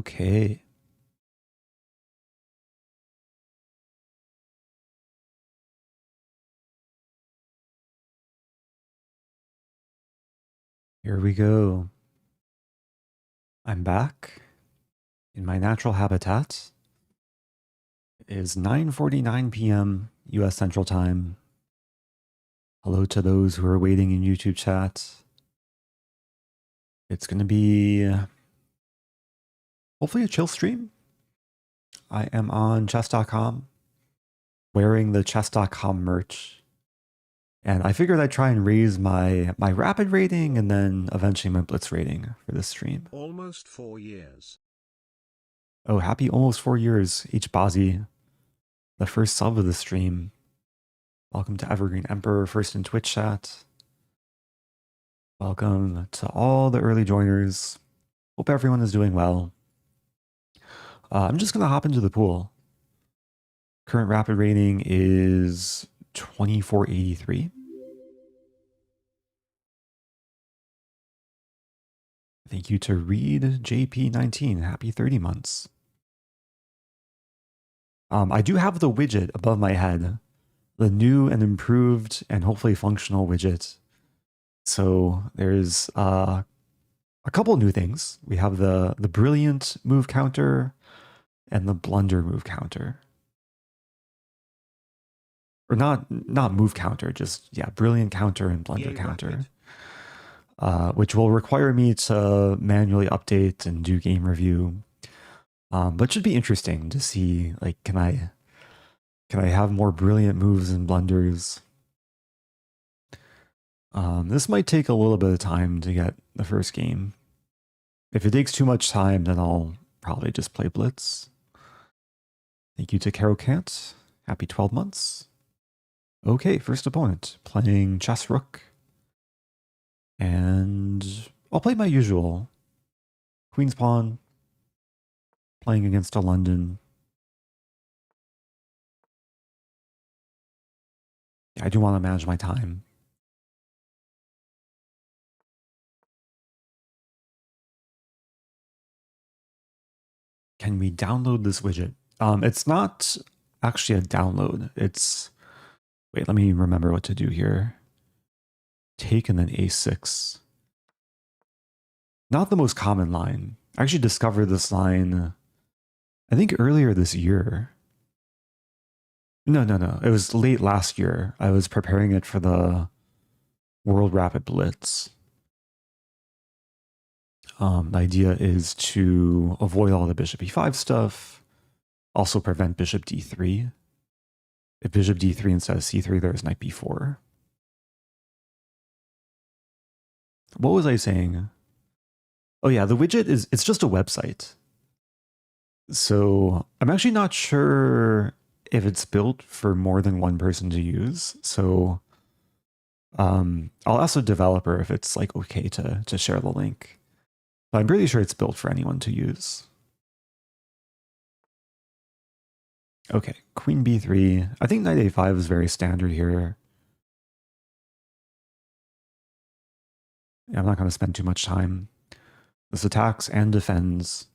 Okay. Here we go. I'm back in my natural habitat. It is 9:49 p.m. US Central Time. Hello to those who are waiting in YouTube chat. It's going to be hopefully a chill stream. I am on chess.com wearing the chess.com merch. And I figured I'd try and raise my rapid rating and then eventually my blitz rating for this stream. Almost 4 years. Oh, happy almost 4 years, H. Bazi, the first sub of the stream. Welcome to Evergreen Emperor, first in Twitch chat. Welcome to all the early joiners. Hope everyone is doing well. I'm just going to hop into the pool. Current rapid rating is 2483. Thank you to Reed JP19. Happy 30 months. I do have the widget above my head, the new and improved and hopefully functional widget. So there's a couple new things. We have the brilliant move counter and the blunder move counter. Or not move counter, just brilliant counter and blunder counter. Which will require me to manually update and do game review. But should be interesting to see, like, can I have more brilliant moves and blunders? This might take a little bit of time to get the first game. If it takes too much time, then I'll probably just play Blitz. Thank you to Carol Kant. Happy 12 months. Okay, first opponent. Playing Chess Rook. And I'll play my usual. Queen's Pawn. Playing against a London. I do want to manage my time. Can we download this widget? It's not actually a download. It's... Wait, let me remember what to do here. Take and then A6. Not the most common line. I actually discovered this line, I think earlier this year. No. It was late last year. I was preparing it for the World Rapid Blitz. The idea is to avoid all the bishop e5 stuff, also prevent bishop d3. If bishop d3 instead of c3, there's knight b4. What was I saying? Oh yeah, the widget it's just a website. So I'm actually not sure if it's built for more than one person to use. So I'll ask the developer if it's like okay to share the link. But I'm pretty sure it's built for anyone to use. Okay, queen b3. I think knight a5 is very standard here. I'm not going to spend too much time. This attacks and defends.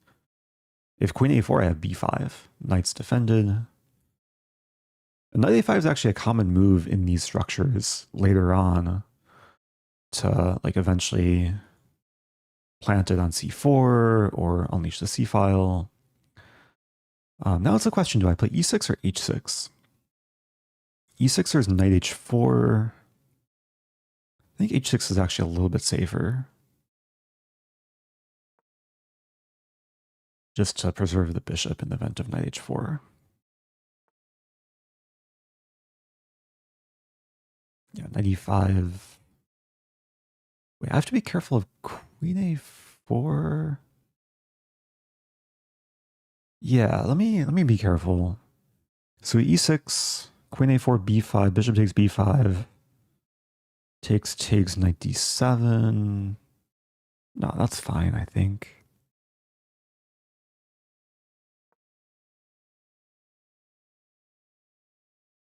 If queen a4, I have b5. Knight's defended. And knight a5 is actually a common move in these structures later on to like eventually plant it on c4 or unleash the c-file. Now it's a question, do I play e6 or h6? e6 is knight h4. I think h6 is actually a little bit safer. Just to preserve the bishop in the event of knight h4. Yeah, knight e5. Wait, I have to be careful of queen a4. Yeah, let me be careful. So e6, queen a4, b5, bishop takes b5. Takes knight d7. No, that's fine, I think.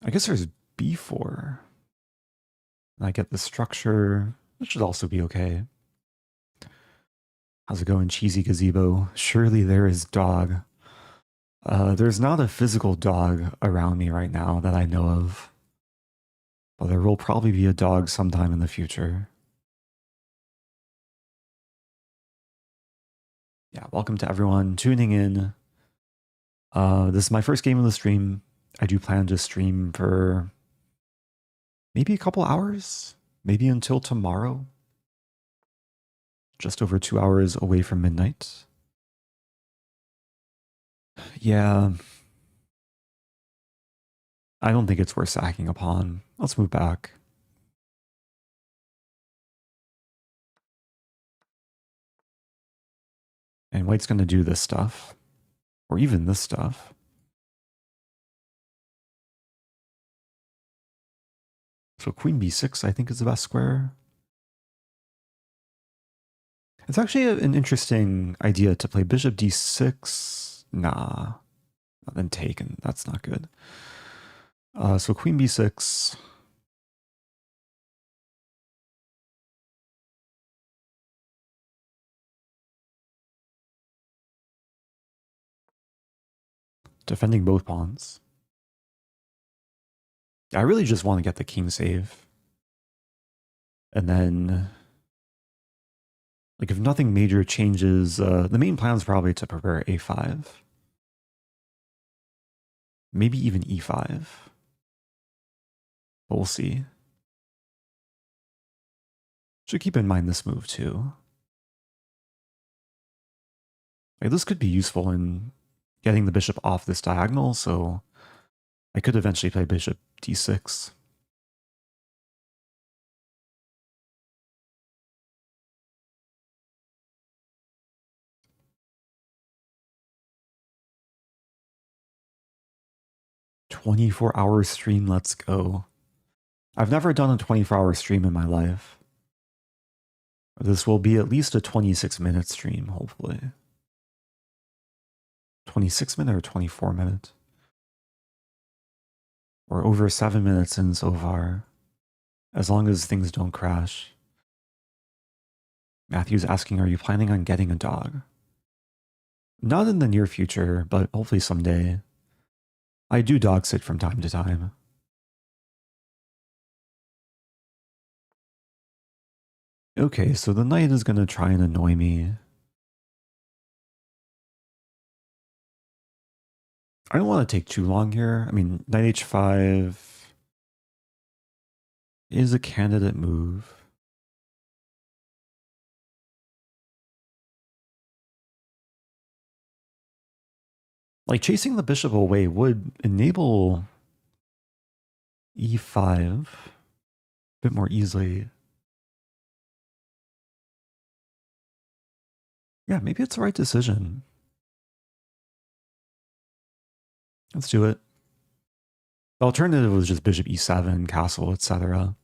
I guess there's b4. And I get the structure. That should also be okay. How's it going, cheesy gazebo? Surely there is dog. There's not a physical dog around me right now that I know of. But there will probably be a dog sometime in the future. Yeah, welcome to everyone tuning in. This is my first game of the stream. I do plan to stream for maybe a couple hours, maybe until tomorrow. Just over 2 hours away from midnight. Yeah. I don't think it's worth sacking upon. Let's move back. And white's going to do this stuff. Or even this stuff. So queen b6, I think, is the best square. It's actually an interesting idea to play bishop d6. Nah. Then taken. That's not good. So queen b6. Defending both pawns. I really just want to get the king save. And then, like, if nothing major changes, the main plan is probably to prepare a5. Maybe even e5. But we'll see. Should keep in mind this move too. Like, this could be useful in getting the bishop off this diagonal, so I could eventually play bishop d6. "24-hour stream, let's go." I've never done a 24-hour stream in my life. This will be at least a 26-minute stream, hopefully. 26-minute or 24-minute? We're over 7 minutes in so far. As long as things don't crash. Matthew's asking, are you planning on getting a dog? Not in the near future, but hopefully someday. I do dog sit from time to time. Okay, so the knight is going to try and annoy me. I don't want to take too long here. I mean, knight h5 is a candidate move. Like, chasing the bishop away would enable e5 a bit more easily. Yeah, maybe it's the right decision. Let's do it. The alternative was just bishop e7, castle, etc.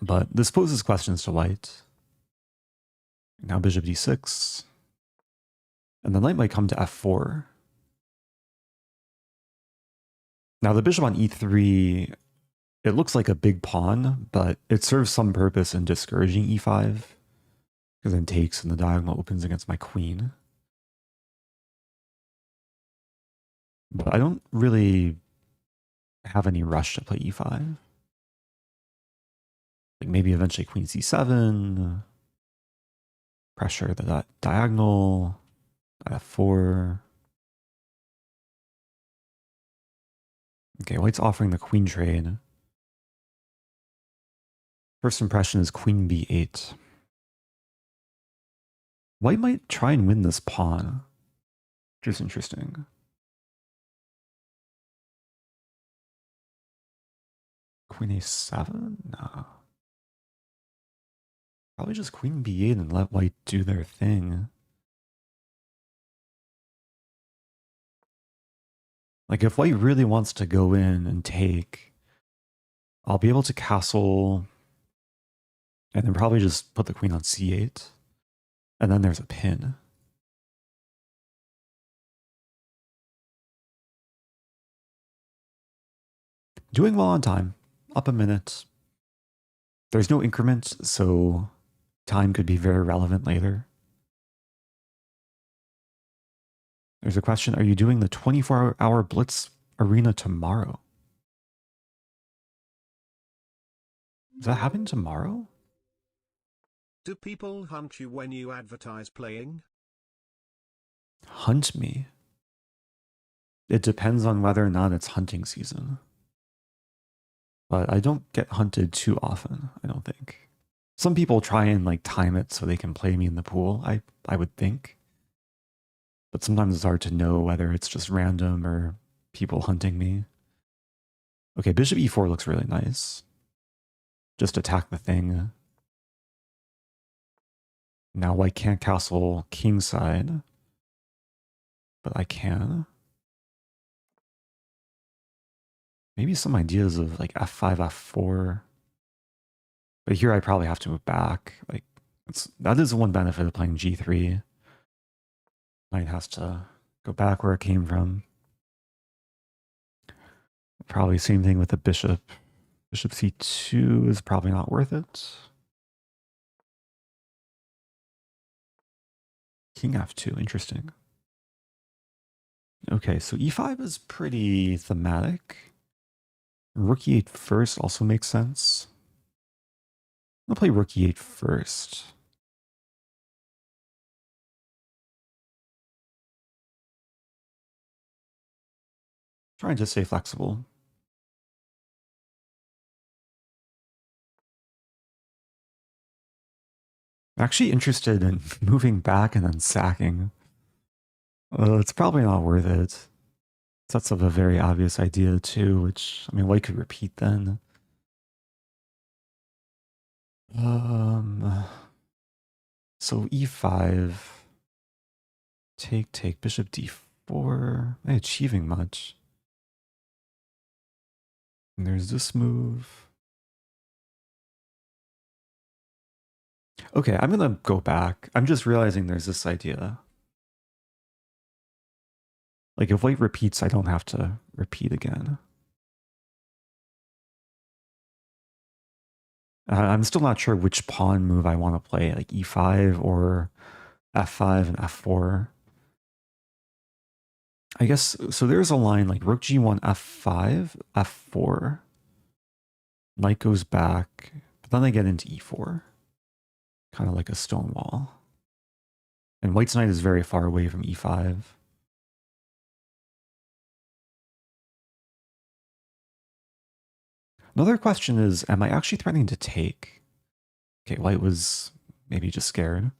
But this poses questions to white. Now bishop d6. And the knight might come to f4. Now the bishop on e3, it looks like a big pawn, but it serves some purpose in discouraging e5. Because then takes and the diagonal opens against my queen. But I don't really have any rush to play e5. Like, maybe eventually queen c7. Pressure the diagonal. f4. Okay, white's offering the queen trade. First impression is queen b8. White might try and win this pawn, which is interesting. Queen a7? No. Probably just queen b8 and let white do their thing. Like, if white really wants to go in and take, I'll be able to castle and then probably just put the queen on c8. And then there's a pin. Doing well on time. Up a minute. There's no increment, so Time could be very relevant later. There's a question, are you doing the 24-hour Blitz arena tomorrow? Does that happen tomorrow? Do people hunt you when you advertise playing? Hunt me? It depends on whether or not it's hunting season. But I don't get hunted too often, I don't think. Some people try and like time it so they can play me in the pool, I would think. But sometimes it's hard to know whether it's just random or people hunting me. Okay, bishop e4 looks really nice. Just attack the thing. Now white can't castle kingside, but I can. Maybe some ideas of like f5, f4. But here I probably have to move back. Like that is one benefit of playing g3. Knight has to go back where it came from. Probably same thing with the bishop. Bishop c2 is probably not worth it. King f2, interesting. Okay, so e5 is pretty thematic. Rook e8 first also makes sense. I'll play rook e8 first. Trying to stay flexible. I'm actually interested in moving back and then sacking. It's probably not worth it. Sets up a very obvious idea too, which, I mean, white could repeat then. So e5. Take, bishop d4. Not achieving much. And there's this move. Okay, I'm gonna go back. I'm just realizing there's this idea. Like if white repeats, I don't have to repeat again. I'm still not sure which pawn move I want to play, like e5 or f5 and f4. I guess, so there's a line like rook g1, f5, f4. Knight goes back, but then I get into e4. Kind of like a stone wall. And white's knight is very far away from e5. Another question is, am I actually threatening to take? Okay, white was maybe just scared.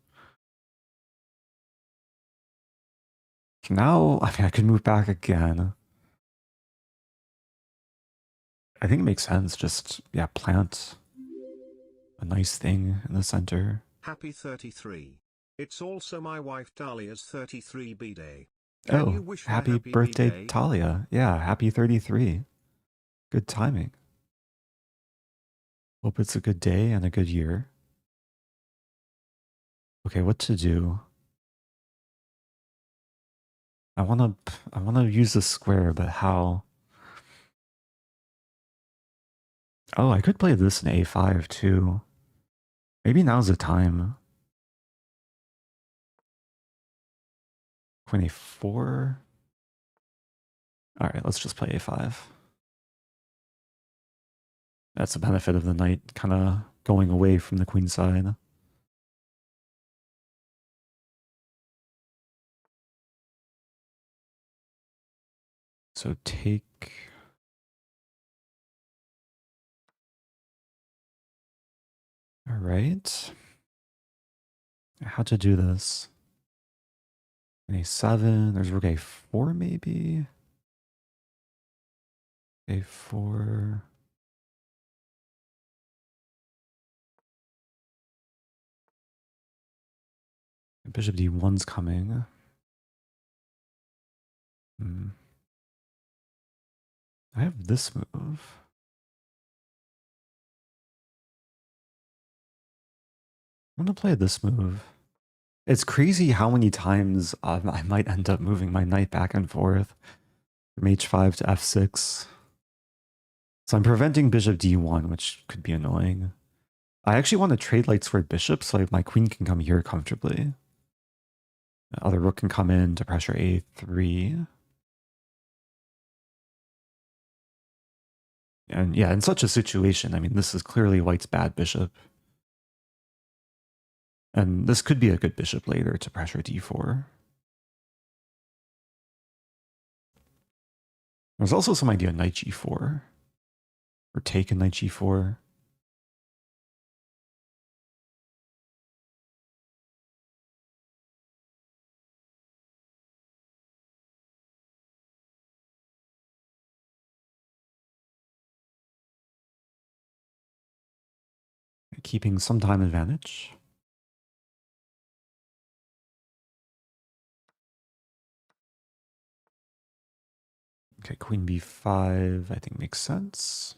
Now, I mean, I could move back again. I think it makes sense. Just, yeah, plant a nice thing in the center. Happy 33. It's also my wife Dahlia's 33 B-Day. Oh, Can you wish her happy birthday, B-Day? Talia. Yeah, happy 33. Good timing. Hope it's a good day and a good year. Okay, what to do? I wanna use the square, but how? Oh, I could play this in a5 too. Maybe now's the time. Queen a4. All right, let's just play a5. That's the benefit of the knight kind of going away from the queen side. So take. All right. How to do this? Queen a7. There's rook a4 maybe. a4. Bishop d1's coming. I have this move. I'm going to play this move. It's crazy how many times I might end up moving my knight back and forth from h5 to f6. So I'm preventing bishop d1, which could be annoying. I actually want to trade light squared bishop so my queen can come here comfortably. The other rook can come in to pressure a3. And yeah, in such a situation, I mean, this is clearly white's bad bishop. And this could be a good bishop later to pressure d4. There's also some idea knight g4. Or take a knight g4. Keeping some time advantage. Okay, queen b5, I think makes sense.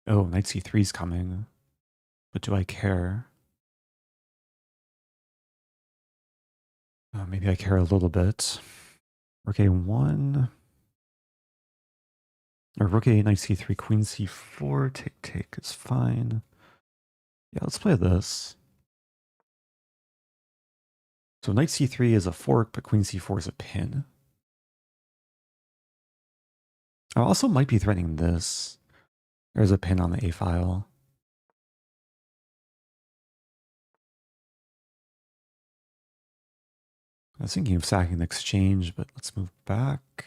Oh, knight c3 is coming. But do I care? Maybe I care a little bit. Rook a1. Or rook a, knight c3, queen c4, take is fine. Yeah, let's play this. So knight c3 is a fork, but queen c4 is a pin. I also might be threatening this. There's a pin on the a file. I was thinking of sacking the exchange, but let's move back.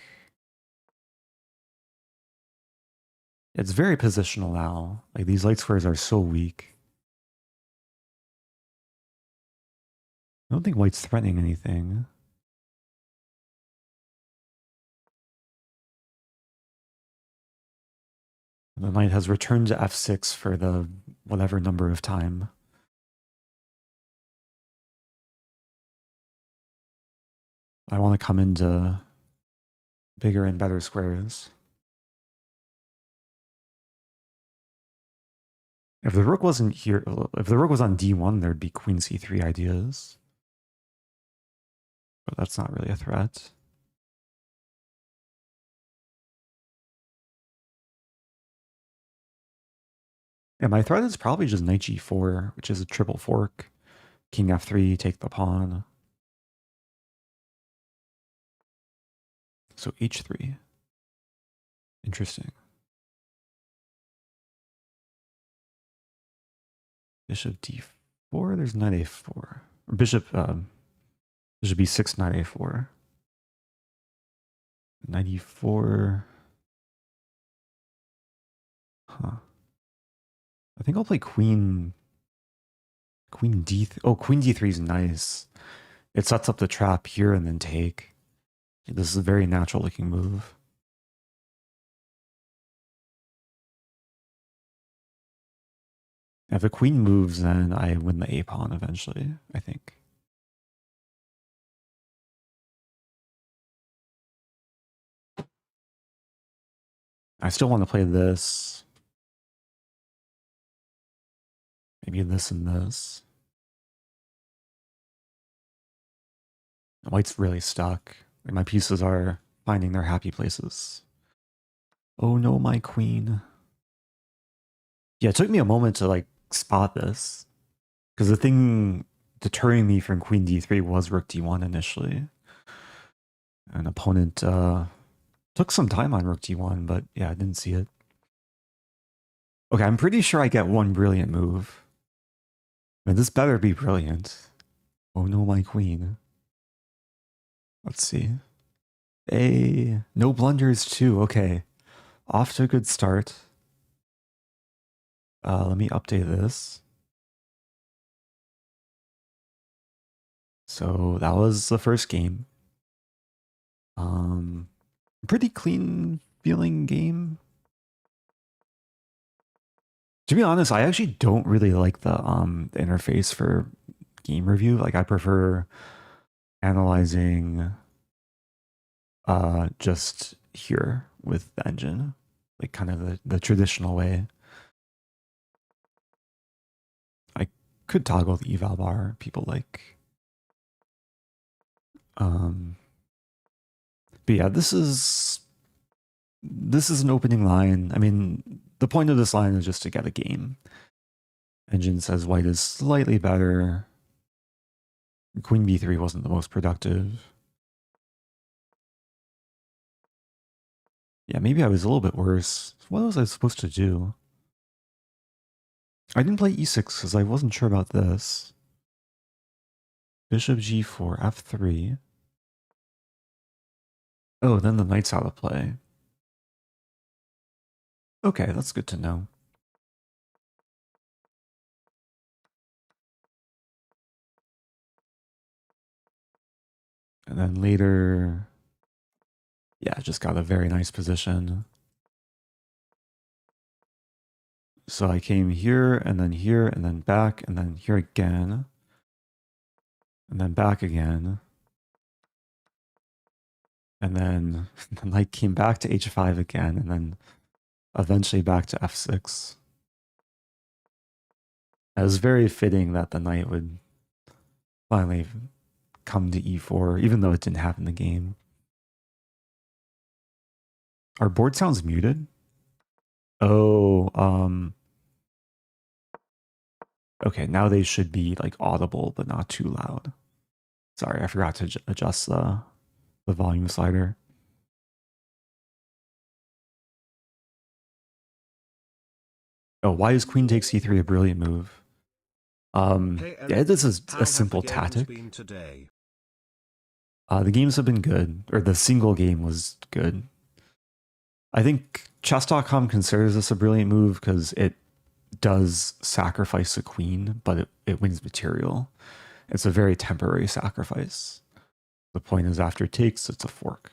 It's very positional now. Like, these light squares are so weak. I don't think white's threatening anything. The knight has returned to f6 for the whatever number of time. I want to come into bigger and better squares. If the rook wasn't here, if the rook was on d1, there'd be queen c3 ideas. But that's not really a threat. Yeah, my threat is probably just knight g4, which is a triple fork. King f3, take the pawn. So h3. Interesting. Bishop d4, there's knight a4. Or bishop b6, knight a4. Knight e4. Huh. I think I'll play queen d. Oh, queen d3 is nice. It sets up the trap here and then take. This is a very natural looking move. If the queen moves, then I win the a pawn eventually, I think. I still want to play this. Maybe this and this. White's really stuck. Like, my pieces are finding their happy places. Oh no, my queen. Yeah, it took me a moment to like spot this. Because the thing deterring me from queen d3 was rook d1 initially. An opponent took some time on rook d1, but yeah, I didn't see it. Okay, I'm pretty sure I get one brilliant move. And this better be brilliant. Oh no, my queen. Let's see. No blunders too. Okay. Off to a good start. Let me update this. So that was the first game. Pretty clean feeling game. To be honest, I actually don't really like the interface for game review. Like, I prefer analyzing just here with the engine, like kind of the traditional way. I could toggle the eval bar, people like. But yeah, this is this is an opening line. I mean, the point of this line is just to get a game. Engine says white is slightly better. Queen b3 wasn't the most productive. Yeah, maybe I was a little bit worse. What was I supposed to do? I didn't play e6 because I wasn't sure about this. Bishop g4, f3. Oh, then the knight's out of play. Okay, that's good to know. And then later, yeah, just got a very nice position. So I came here, and then back, and then here again. And then back again. And then the knight came back to h5 again, and then eventually back to f6. It was very fitting that the knight would finally come to e4, even though it didn't happen in the game. Our board sounds muted? Oh, okay, now they should be like audible, but not too loud. Sorry, I forgot to adjust the volume slider. Oh, why is queen takes c3 a brilliant move? Yeah, this is a simple tactic. The games have been good, or the single game was good. I think chess.com considers this a brilliant move because it does sacrifice a queen, but it wins material. It's a very temporary sacrifice. The point is after it takes, it's a fork.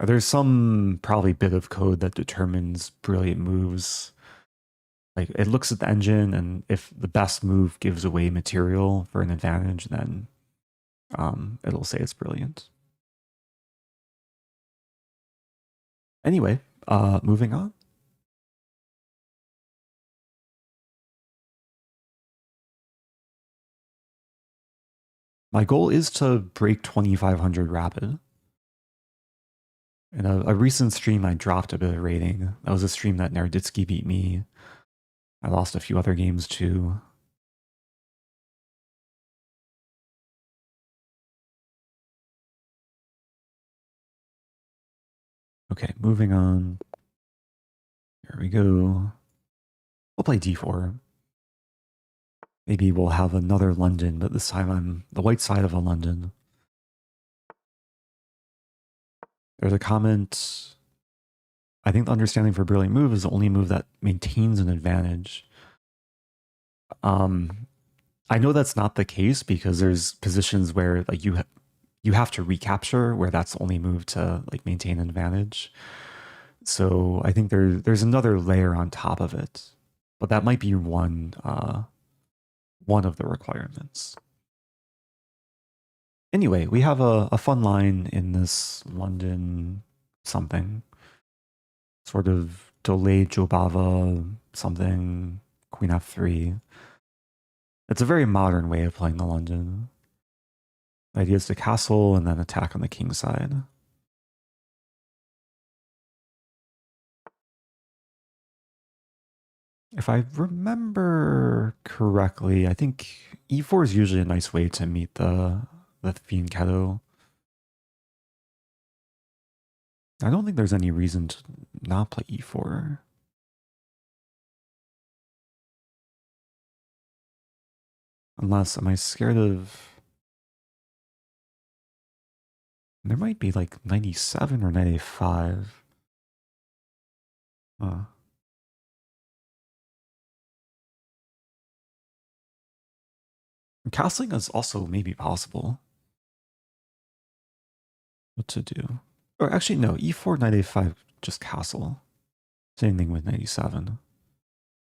There's some probably bit of code that determines brilliant moves. Like it looks at the engine, and if the best move gives away material for an advantage, then it'll say it's brilliant. Anyway, moving on. My goal is to break 2500 rapid. In a recent stream, I dropped a bit of rating. That was a stream that Nerditsky beat me. I lost a few other games too. Okay, moving on. Here we go. We'll play d4. Maybe we'll have another London, but this time I'm the white side of a London. There's a comment. I think the understanding for brilliant move is the only move that maintains an advantage. I know that's not the case because there's positions where like you have to recapture where that's the only move to like maintain an advantage. So I think there's another layer on top of it, but that might be one of the requirements. Anyway, we have a fun line in this London something. Sort of delayed Jobava something, Queen f3. It's a very modern way of playing the London. The idea is to castle and then attack on the king side. If I remember correctly, I think e4 is usually a nice way to meet the fianchetto. I don't think there's any reason to not play e4. Unless, am I scared of... There might be like 97 or 95. Castling is also maybe possible. What to do? Or actually, no, e4, knight a5, just castle. Same thing with 97.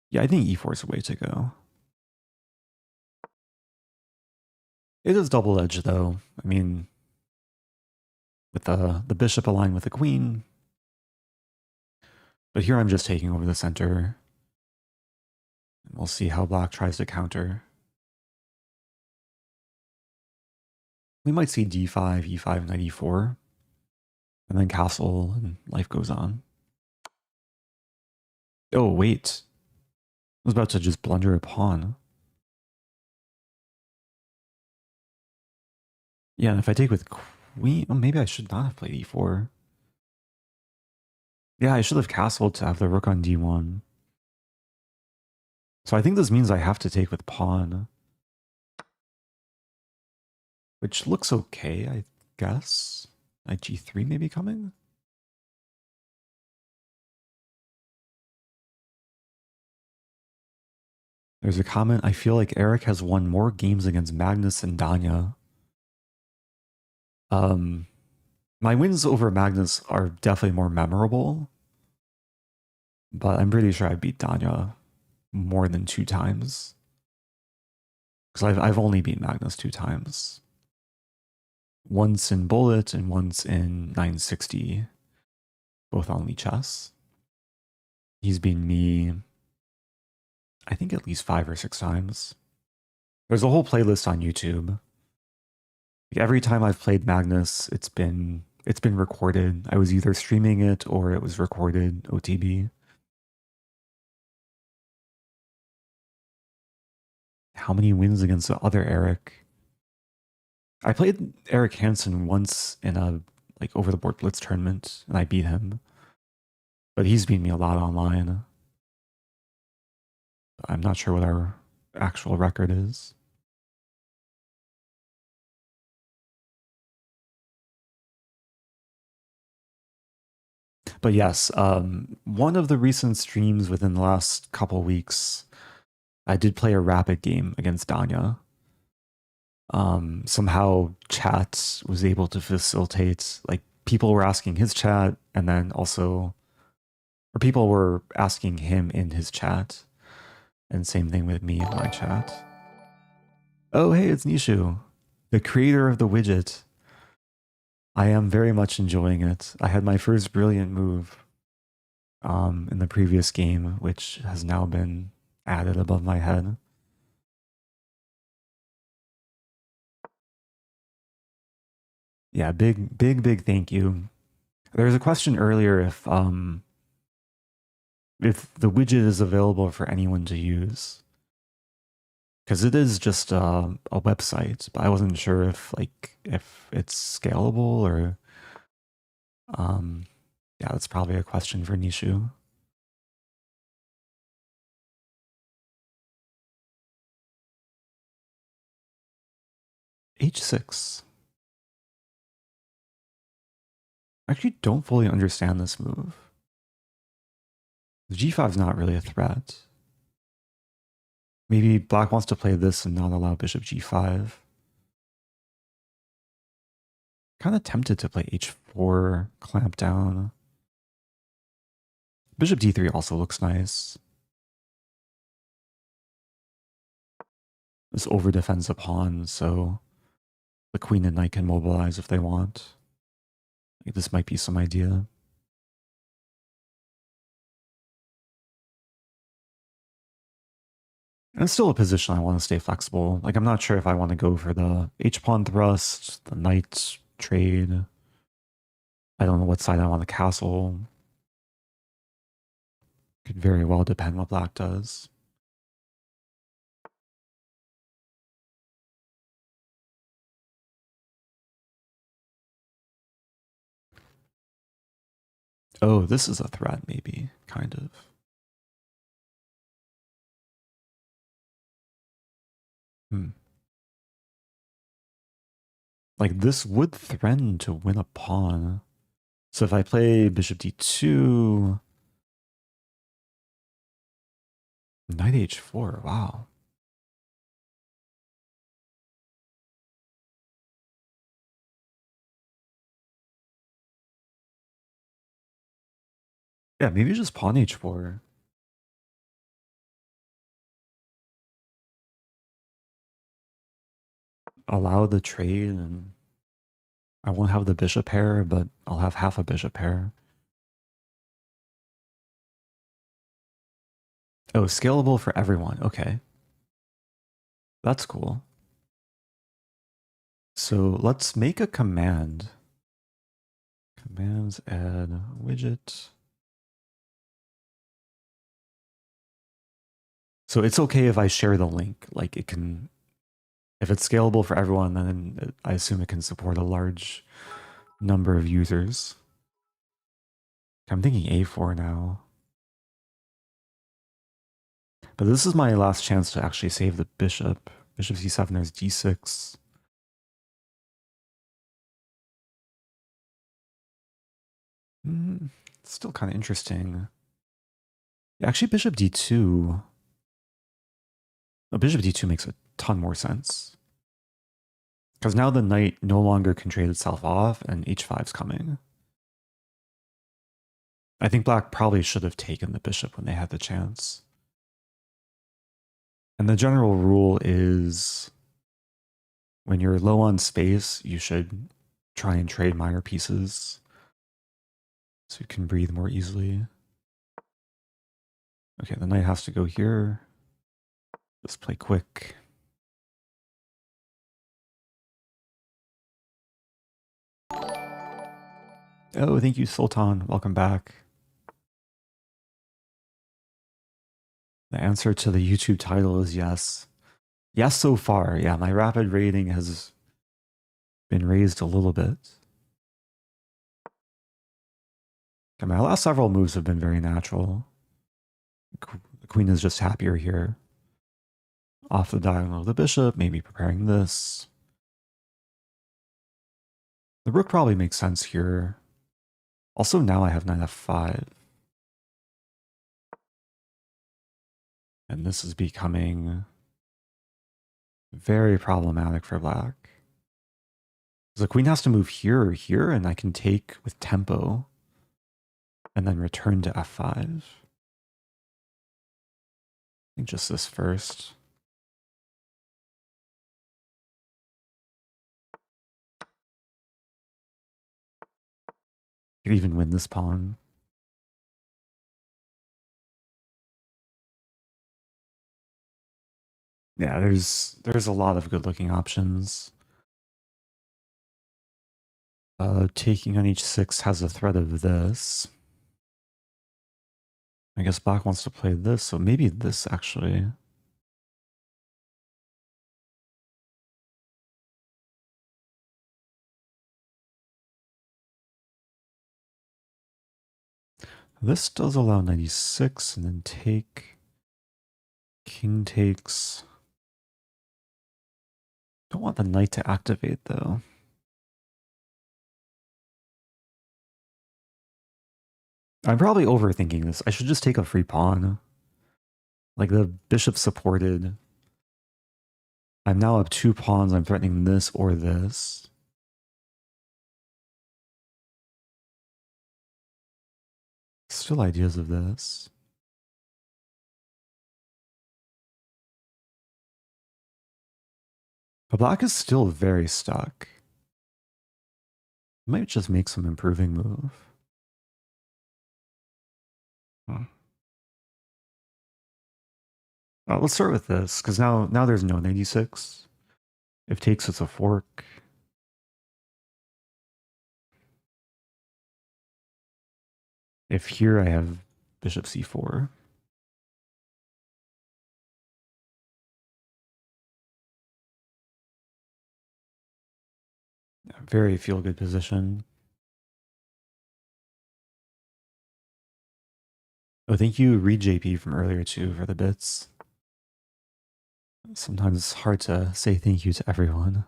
Yeah, I think e4 is the way to go. It is double-edged, though. I mean, with the bishop aligned with the queen. But here I'm just taking over the center. And we'll see how black tries to counter. We might see d5, e5, knight e4. And then castle and life goes on. Oh, wait. I was about to just blunder a pawn. Yeah, and if I take with queen... Oh, maybe I should not have played e4. Yeah, I should have castled to have the rook on d1. So I think this means I have to take with pawn. Which looks okay, I guess. Knight g3 maybe coming? There's a comment, I feel like Eric has won more games against Magnus than Danya. My wins over Magnus are definitely more memorable, but I'm pretty sure I beat Danya more than 2 times. Because I've only beat Magnus 2 times. Once in Bullet and once in 960, both on Chess. He's beaten me, I think, at least 5 or 6 times. There's a whole playlist on YouTube. Every time I've played Magnus, it's been recorded. I was either streaming it or it was recorded OTB. How many wins against the other Eric? I played Eric Hansen once in a over the board Blitz tournament and I beat him. But he's beat me a lot online. I'm not sure what our actual record is. But yes, one of the recent streams within the last couple weeks, I did play a rapid game against Danya. Somehow chat was able to facilitate, people were asking his chat and then also, or people were asking him in his chat. And same thing with me in my chat. Oh, hey, it's Nishu, the creator of the widget. I am very much enjoying it. I had my first brilliant move in the previous game, which has now been added above my head. Yeah, big thank you. There was a question earlier if the widget is available for anyone to use. Because it is just a website, but I wasn't sure if it's scalable or yeah, that's probably a question for Nishu. H6. I actually don't fully understand this move. G5 is not really a threat. Maybe black wants to play this and not allow bishop g5. Kind of tempted to play h4, clamp down. Bishop d3 also looks nice. This over defends a pawn, so the queen and knight can mobilize if they want. This might be some idea. And it's still a position I want to stay flexible. I'm not sure if I want to go for the h-pawn thrust, the knight trade. I don't know what side I want to castle. Could very well depend what black does. Oh, this is a threat, maybe, kind of. This would threaten to win a pawn. So if I play bishop d2, knight h4, wow. Yeah, maybe just pawn h4. Allow the trade, and I won't have the bishop pair, but I'll have half a bishop pair. Oh, scalable for everyone. Okay. That's cool. So let's make a command. Commands, add widget. So it's okay if I share the link. Like it can, if it's scalable for everyone, then I assume it can support a large number of users. I'm thinking A4 now. But this is my last chance to actually save the bishop. Bishop c7, there's d6. It's still kind of interesting. Yeah, actually, bishop d2. Oh, bishop d2 makes a ton more sense. Because now the knight no longer can trade itself off, and h5's coming. I think black probably should have taken the bishop when they had the chance. And the general rule is when you're low on space, you should try and trade minor pieces so you can breathe more easily. Okay, the knight has to go here. Let's play quick. Oh, thank you, Sultan. Welcome back. The answer to the YouTube title is yes. Yes, so far. Yeah, my rapid rating has been raised a little bit. Okay, my last several moves have been very natural. The queen is just happier here. Off the diagonal of the bishop, maybe preparing this. The rook probably makes sense here. Also, now I have knight f5. And this is becoming very problematic for black. The queen has to move here or here, and I can take with tempo and then return to f5. I think just this first. Could even win this pawn. Yeah, there's a lot of good looking options. Taking on h6 has a threat of this. I guess black wants to play this, so maybe this actually. This does allow 96 and then take. King takes. Don't want the knight to activate though. I'm probably overthinking this. I should just take a free pawn. Like the bishop supported. I'm now up 2 pawns. I'm threatening this or this. Still ideas of this. But black is still very stuck. Might just make some improving move. Huh. Let's start with this, because now there's no 96. If takes, it's a fork. If here I have bishop c4. Very feel-good position. Oh, thank you, Reed JP from earlier too, for the bits. Sometimes it's hard to say thank you to everyone.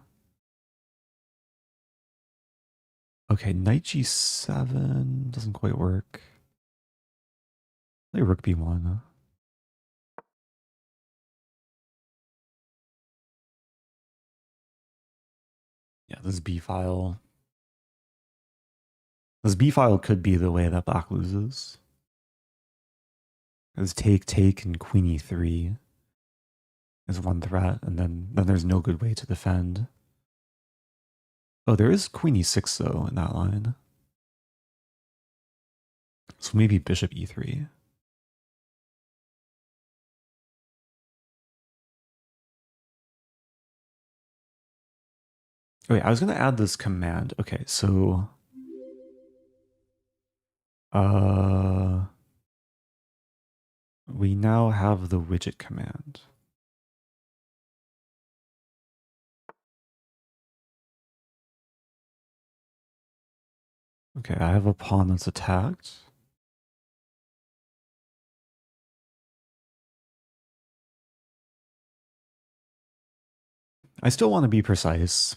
Okay, knight g7 doesn't quite work. Play rook b1. Yeah, this b file. This b file could be the way that black loses. Because take, and queen e3 is one threat, and then there's no good way to defend. Oh, there is queen e6 though in that line. So maybe bishop e3. Oh, wait, I was going to add this command. Okay, so We now have the widget command. Okay, I have a pawn that's attacked. I still want to be precise.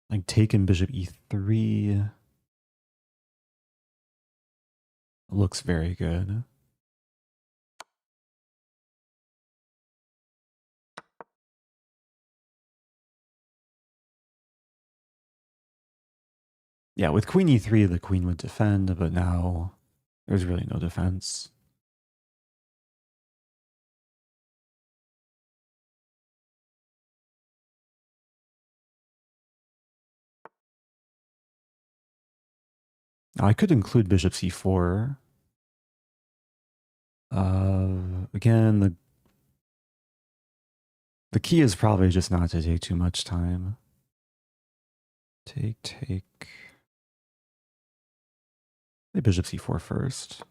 Like taking bishop e3 looks very good. Yeah, with queen e3, the queen would defend, but now there's really no defense. Now, I could include bishop c4. Again, the key is probably just not to take too much time. Take. Play bishop c4 first.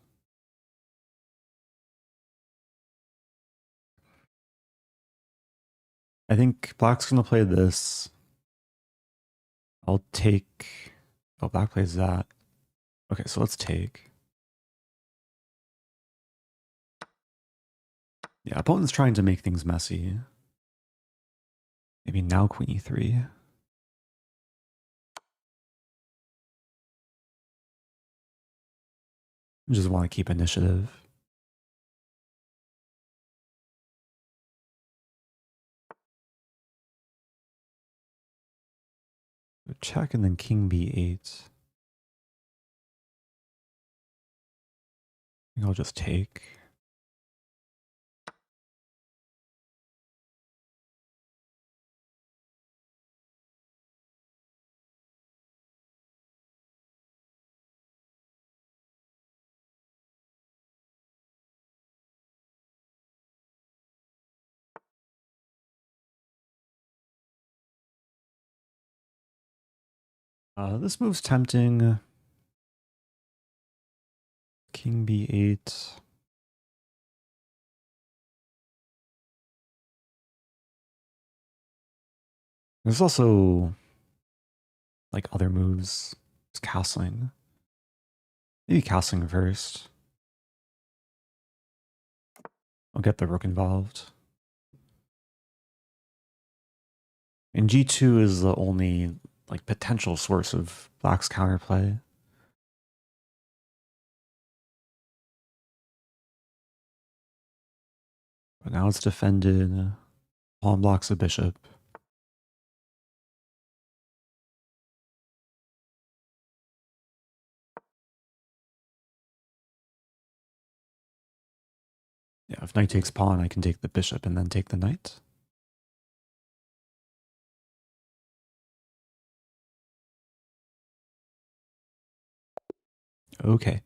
I think black's going to play this. I'll take... Oh, black plays that. Okay, so let's take. Yeah, opponent's trying to make things messy. Maybe now queen e3. I just want to keep initiative. Check and then king b8. I think I'll just take. This move's tempting. King b8. There's also like other moves. It's castling. Maybe castling first. I'll get the rook involved. And g2 is the only like potential source of black's counterplay. But now it's defended. Pawn blocks a bishop. Yeah, if knight takes pawn, I can take the bishop and then take the knight. Okay.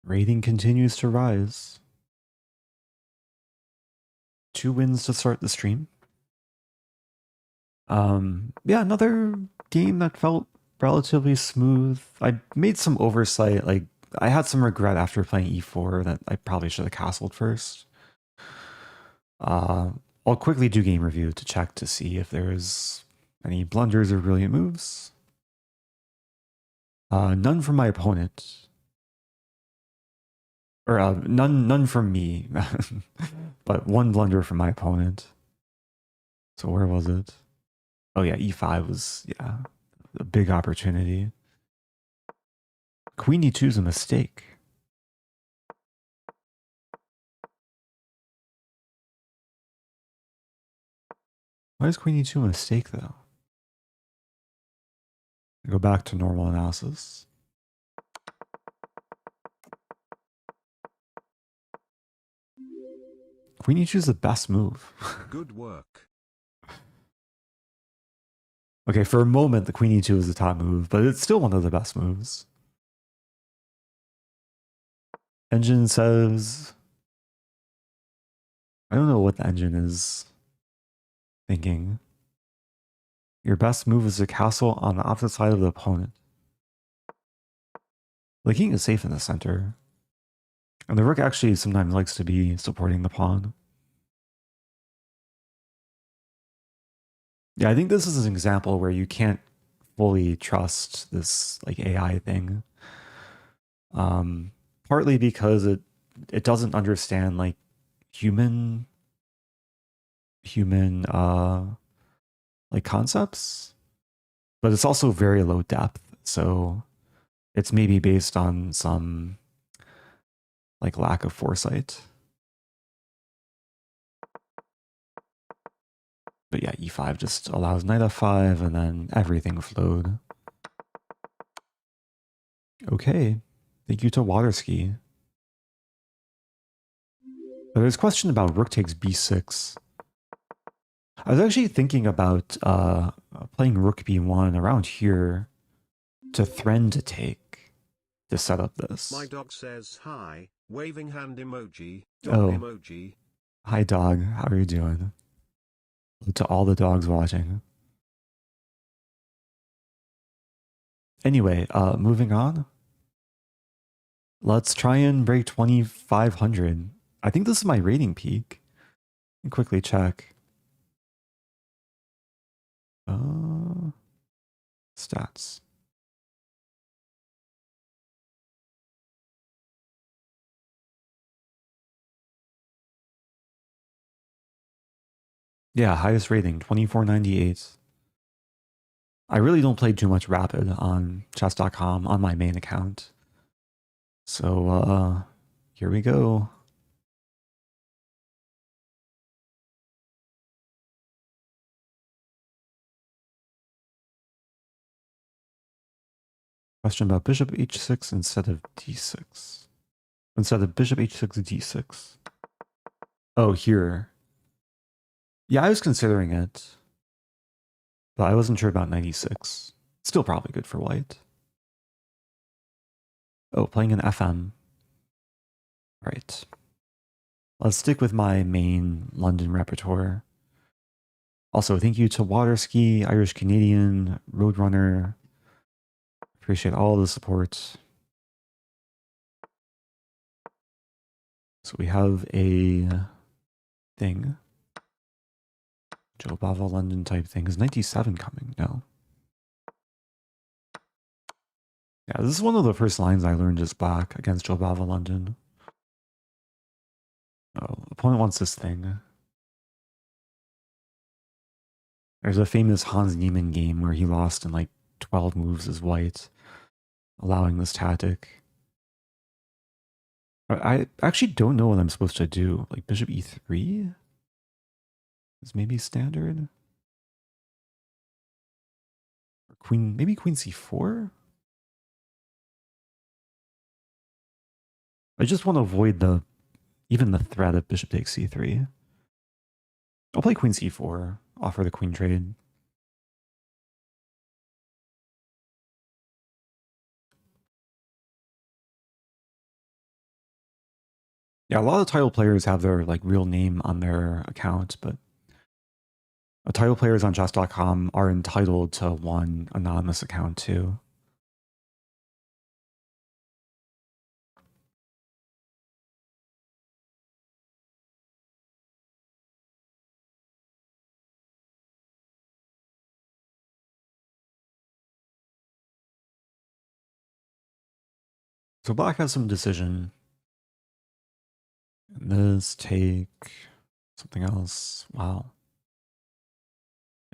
Rating continues to rise. 2 wins to start the stream. Yeah, another game that felt relatively smooth. I made some oversight, like I had some regret after playing e4 that I probably should have castled first. I'll quickly do game review to check to see if there's any blunders or brilliant moves. None from my opponent. Or none from me. But one blunder from my opponent. So where was it? Oh yeah, e5 was, yeah, a big opportunity. Queen e2 is a mistake. Why is queen e2 a mistake, though? I go back to normal analysis. Queen e2 is the best move. Good work. Okay, for a moment, the queen e2 is the top move, but it's still one of the best moves. Engine says... I don't know what the engine is thinking. Your best move is a castle on the opposite side of the opponent. The king is safe in the center. And the rook actually sometimes likes to be supporting the pawn. Yeah, I think this is an example where you can't fully trust this like AI thing. Partly because it doesn't understand like human like concepts, but it's also very low depth. So it's maybe based on some like lack of foresight. But yeah, e5 just allows knight f5 and then everything flowed. Okay, thank you to Waterski. There's a question about rook takes b6. I was actually thinking about playing rook b1 around here to threaten to take to set up this. My dog says hi, waving hand emoji, Oh. emoji. Hi dog, how are you doing? To all the dogs watching. Anyway, moving on. Let's try and break 2,500. I think this is my rating peak. Let me quickly check. Stats. Yeah, highest rating, 2498. I really don't play too much Rapid on chess.com on my main account. So, here we go. Question about bishop h6 instead of d6. Instead of bishop h6, d6. Oh, here. Yeah, I was considering it, but I wasn't sure about 96. Still probably good for white. Oh, playing an FM. Right. Let's stick with my main London repertoire. Also, thank you to Waterski, Irish Canadian, Roadrunner. Appreciate all the support. So we have a thing. Joe Bava London type thing. Is 97 coming? No. Yeah, this is one of the first lines I learned as black against Joe Bava London. Oh, opponent wants this thing. There's a famous Hans Niemann game where he lost in like 12 moves as white, allowing this tactic. I actually don't know what I'm supposed to do. Like bishop e3 is maybe standard. Or queen, maybe queen c4. I just want to avoid even the threat of bishop takes c3. I'll play queen c4, offer the queen trade. Yeah, a lot of title players have their like real name on their account, but title players on chess.com are entitled to one anonymous account too. So black has some decision. This take something else. Wow.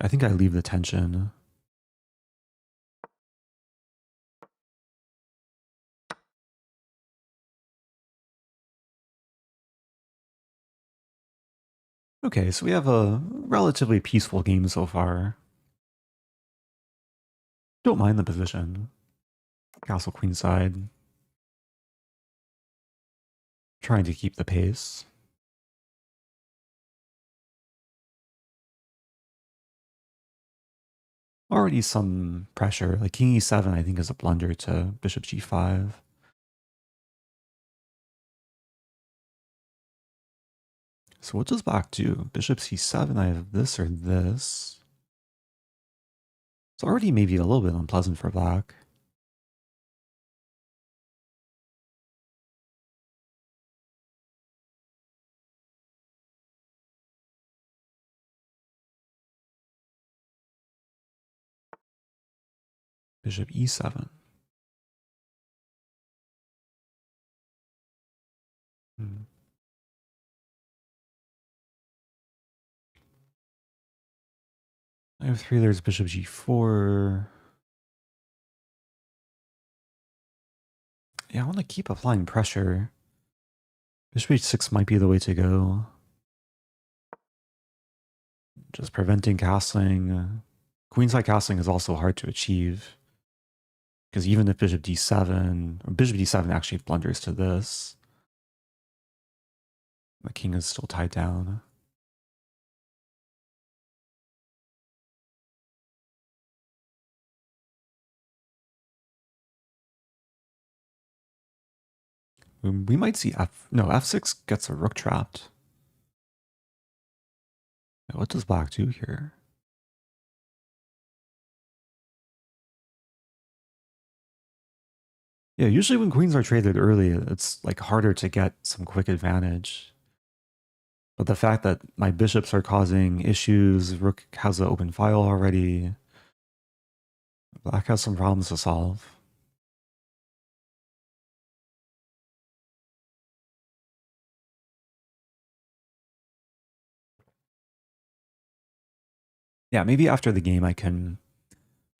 I think I leave the tension. Okay, so we have a relatively peaceful game so far. Don't mind the position. Castle queenside. Trying to keep the pace. Already some pressure. Like king e7 I think is a blunder to bishop g5. So what does black do? Bishop c7, I have this or this. It's already maybe a little bit unpleasant for black. Bishop e7. I have 3, there's bishop g4. Yeah, I want to keep applying pressure. Bishop h6 might be the way to go. Just preventing castling. Queenside castling is also hard to achieve. Because even if bishop d7, or bishop d7 actually blunders to this, the king is still tied down. We might see f6 gets a rook trapped. What does black do here? Yeah, usually when queens are traded early, it's like harder to get some quick advantage. But the fact that my bishops are causing issues, rook has an open file already, black has some problems to solve. Yeah, maybe after the game I can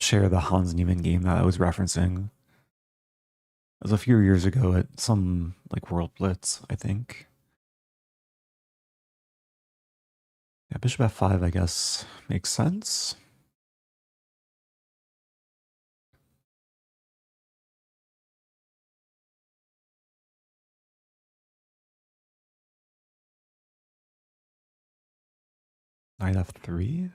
share the Hans Niemann game that I was referencing. It was a few years ago at some like World Blitz, I think. Yeah, bishop f5, I guess, makes sense. Knight f3.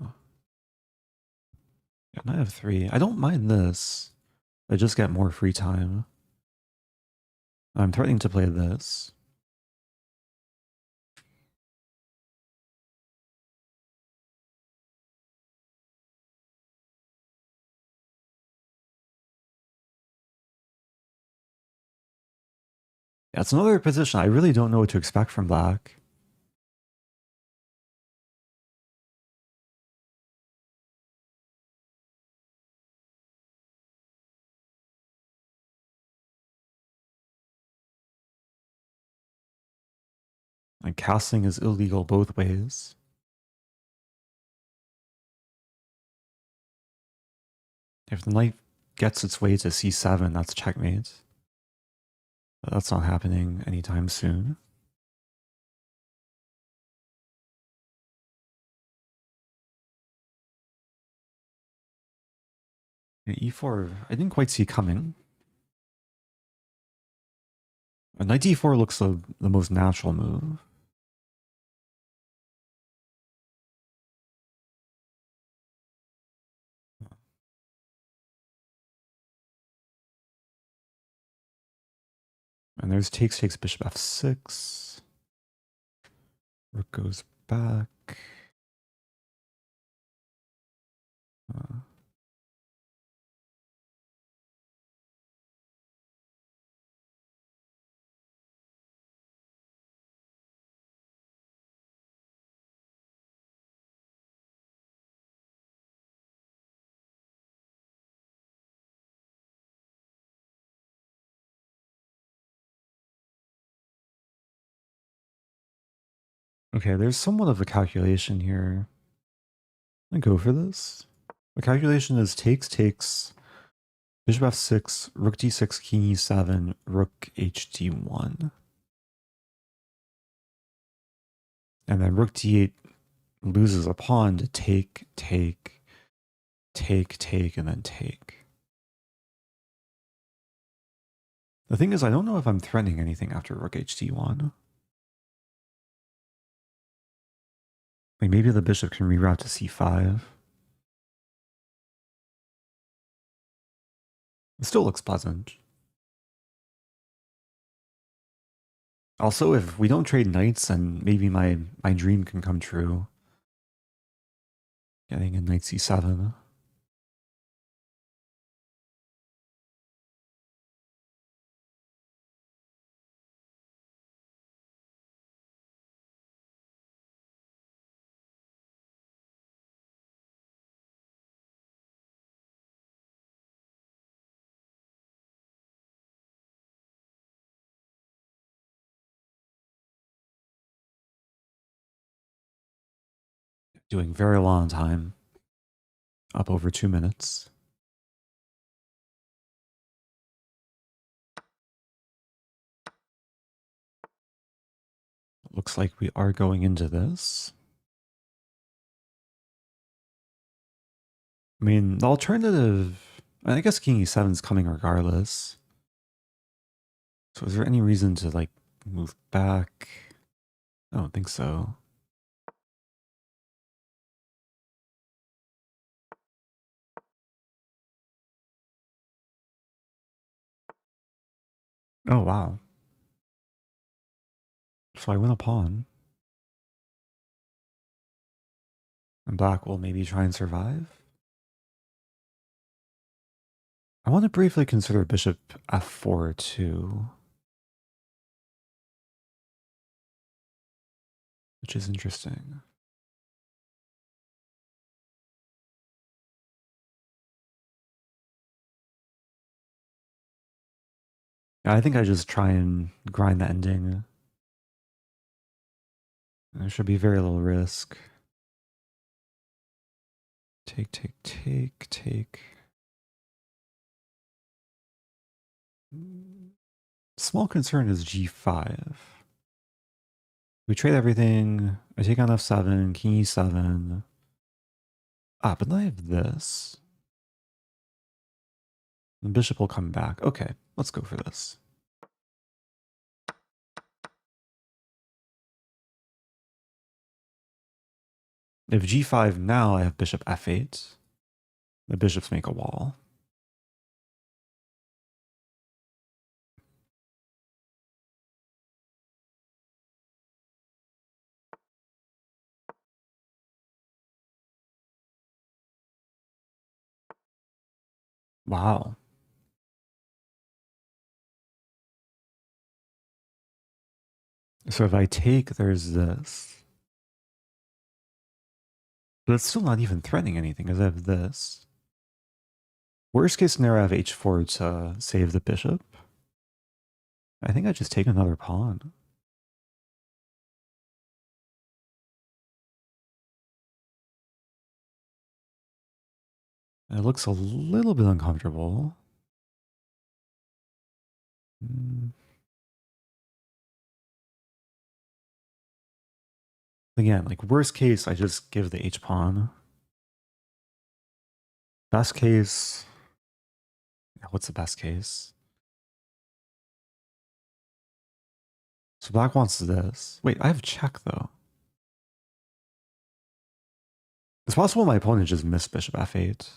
Oh. Yeah, knight f3. I don't mind this. I just get more free time. I'm threatening to play this. Yeah, it's another position. I really don't know what to expect from black. And castling is illegal both ways. If the knight gets its way to c7, that's checkmate. But that's not happening anytime soon. And e4, I didn't quite see coming. And knight d4 looks the most natural move. And there's takes bishop f6. Rook goes back. Okay, there's somewhat of a calculation here. I go for this. The calculation is takes, bishop f6, rook d6, king e7, rook hd1. And then rook d8 loses a pawn to take, and then take. The thing is, I don't know if I'm threatening anything after rook hd1. Like maybe the bishop can reroute to c5. It still looks pleasant. Also, if we don't trade knights, then maybe my dream can come true. Getting a knight c7. Doing very long time. Up over 2 minutes. Looks like we are going into this. I mean, the alternative, I guess king e7 is coming regardless. So is there any reason to like move back? I don't think so. Oh, wow. So I win a pawn. And black will maybe try and survive. I want to briefly consider bishop f4 too. Which is interesting. Yeah, I think I just try and grind the ending. There should be very little risk. Take, take, take, take. Small concern is g5. We trade everything. I take on f7, king e7. Ah, but then I have this. The bishop will come back. Okay, let's go for this. If g5 now, I have bishop f8. The bishops make a wall. Wow. So if I take, there's this. But it's still not even threatening anything, because I have this. Worst case scenario, I have h4 to save the bishop. I think I just take another pawn. It looks a little bit uncomfortable. Again, like worst case, I just give the h pawn. Best case, what's the best case? So black wants this. Wait, I have check though. It's possible my opponent just missed bishop f8.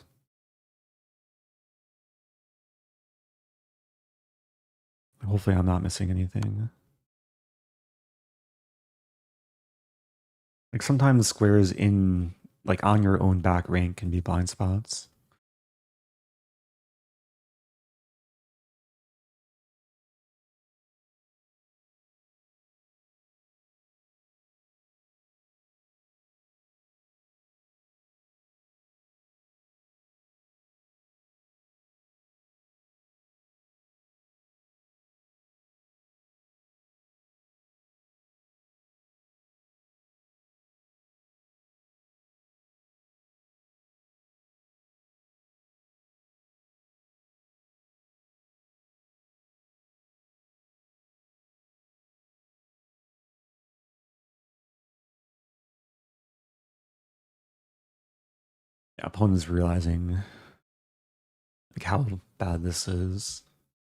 Hopefully I'm not missing anything. Like sometimes squares in, like on your own back rank can be blind spots. Yeah, opponent's realizing like how bad this is.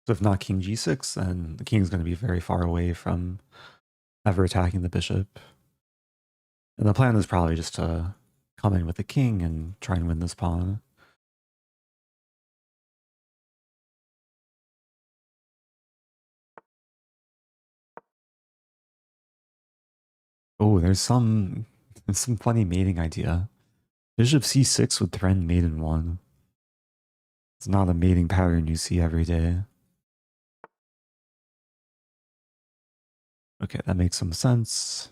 So if not king g6, then the king's going to be very far away from ever attacking the bishop. And the plan is probably just to come in with the king and try and win this pawn. Oh, there's some funny mating idea. Bishop c6 would threaten mate in 1. It's not a mating pattern you see every day. Okay, that makes some sense.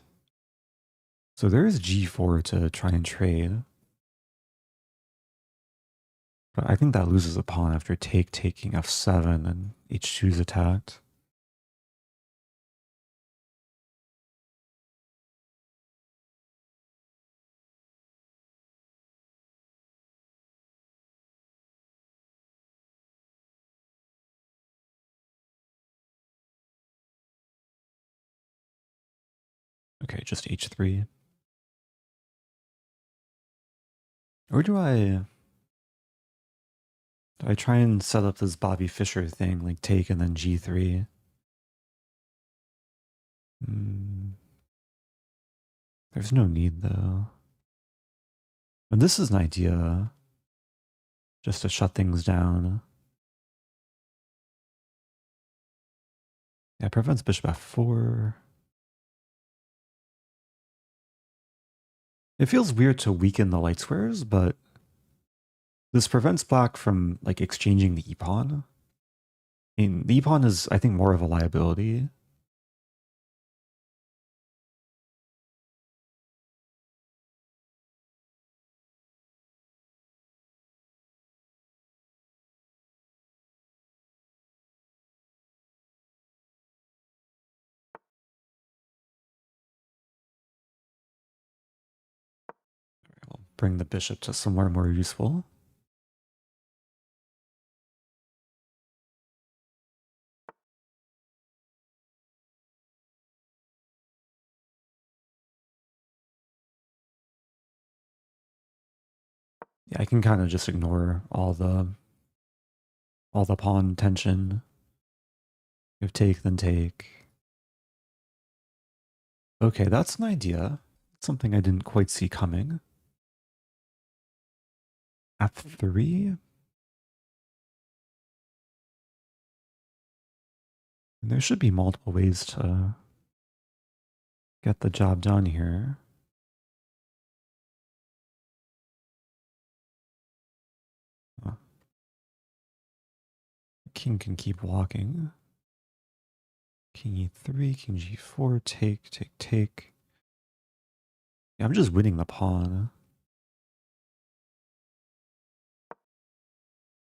So there is g4 to try and trade. But I think that loses a pawn after taking f7 and h2 is attacked. Okay, just h3. Or do I try and set up this Bobby Fischer thing, like take and then g3? There's no need though. But this is an idea, just to shut things down. Yeah, it prevents bishop f4. It feels weird to weaken the light squares, but this prevents black from like exchanging the e-pawn. I mean, the e-pawn is, I think, more of a liability. We'll bring the bishop to somewhere more useful. Yeah, I can kind of just ignore all the pawn tension. If take, then take. Okay, that's an idea. Something I didn't quite see coming. f3? And there should be multiple ways to get the job done here. King can keep walking. King e3, king g4, take, take, take. Yeah, I'm just winning the pawn.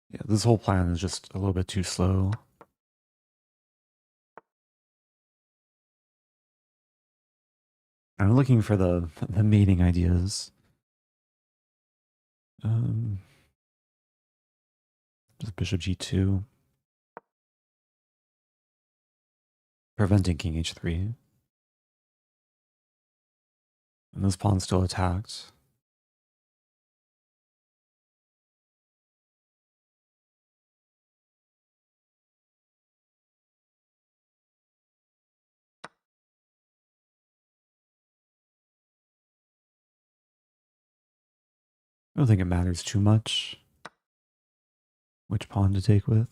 Yeah, this whole plan is just a little bit too slow. I'm looking for the mating ideas. Just bishop g2. Preventing king h3. And this pawn's still attacked. I don't think it matters too much which pawn to take with.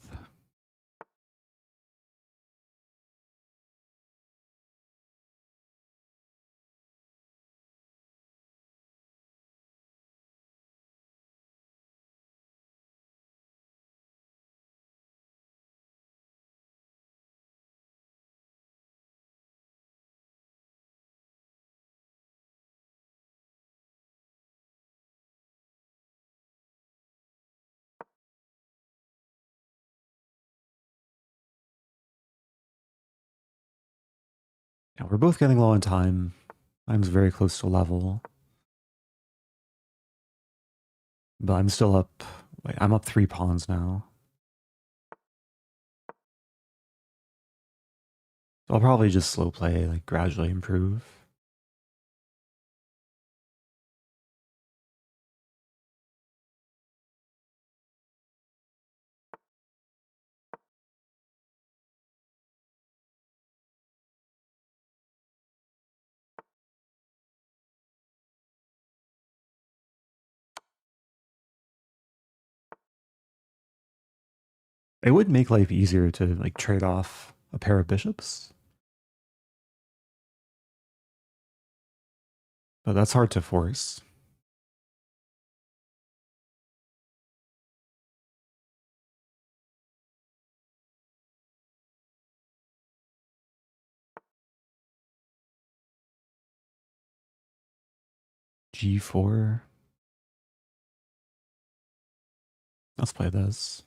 Yeah, we're both getting low on time. Time's very close to level. But I'm still up. Wait, I'm up 3 pawns now. So I'll probably just slow play, like gradually improve. It would make life easier to like trade off a pair of bishops. but that's hard to force. G4. Let's play this.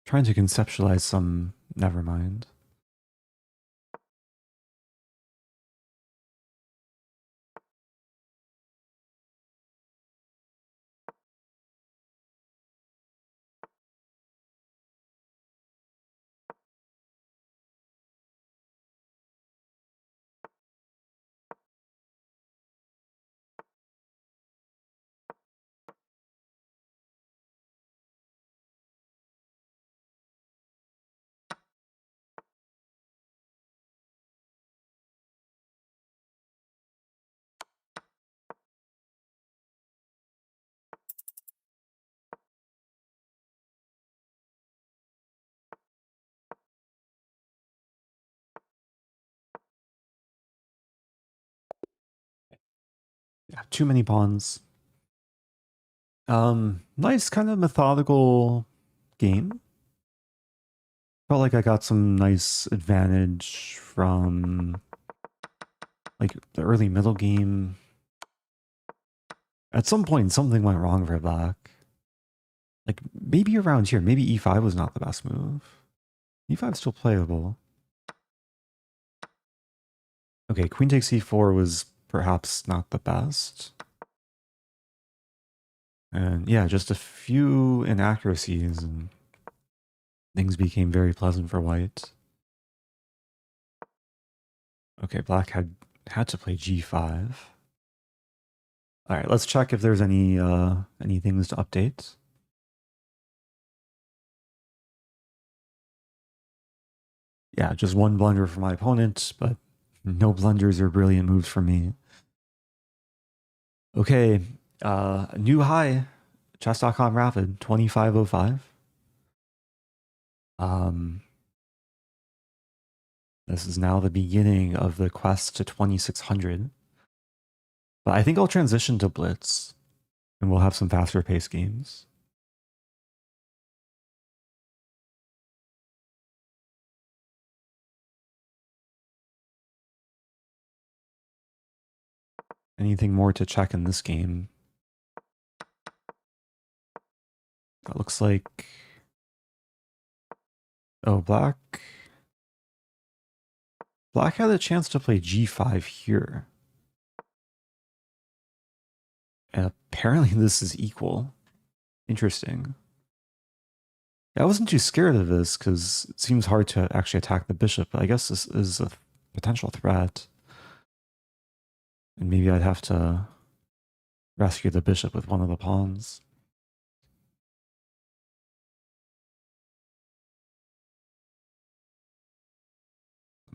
Trying to conceptualize some... Never mind. Yeah, too many pawns. Nice kind of methodical game. Felt like I got some nice advantage from like the early middle game. At some point, something went wrong for black. Like maybe around here, maybe e5 was not the best move. e5 is still playable. Okay, queen takes e4 was perhaps not the best. And yeah, just a few inaccuracies and things became very pleasant for white. Okay, black had to play g5. All right, let's check if there's any things to update. Yeah, just one blunder for my opponent, but no blunders or brilliant moves for me. Okay, new high, chess.com rapid 2505. This is now the beginning of the quest to 2600. But I think I'll transition to Blitz and we'll have some faster paced games. Anything more to check in this game? That looks like... Oh, Black had a chance to play g5 here. And apparently this is equal. Interesting. I wasn't too scared of this because it seems hard to actually attack the bishop, but I guess this is a potential threat. And maybe I'd have to rescue the bishop with one of the pawns.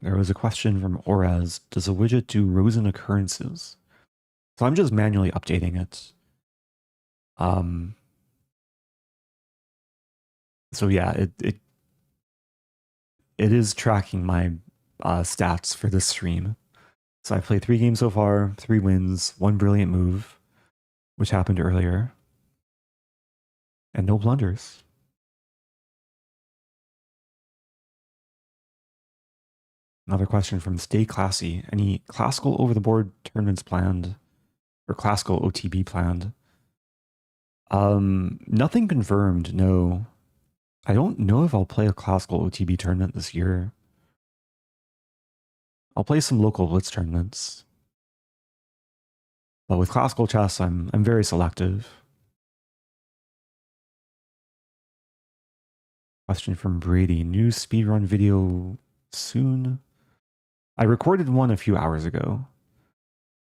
There was a question from Orez. Does a widget do Rosen occurrences? So I'm just manually updating it. So yeah, it is tracking my stats for this stream. So I played 3 games so far, 3 wins, 1 brilliant move, which happened earlier, and no blunders. Another question from Stay Classy. Any classical over-the-board tournaments planned? Or classical OTB planned? Nothing confirmed, no. I don't know if I'll play a classical OTB tournament this year. I'll play some local Blitz tournaments. But with classical chess, I'm very selective. Question from Brady. New speedrun video soon? I recorded one a few hours ago.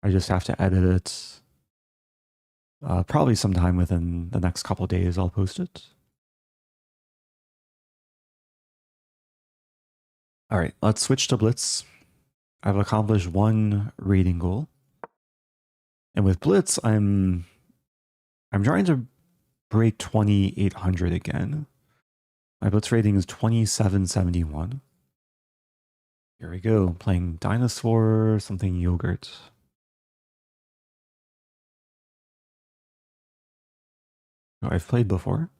I just have to edit it. Probably sometime within the next couple days I'll post it. All right, let's switch to Blitz. I've accomplished 1 rating goal. And with Blitz, I'm trying to break 2800 again. My Blitz rating is 2771. Here we go, playing dinosaur, something yogurt. Oh, I've played before.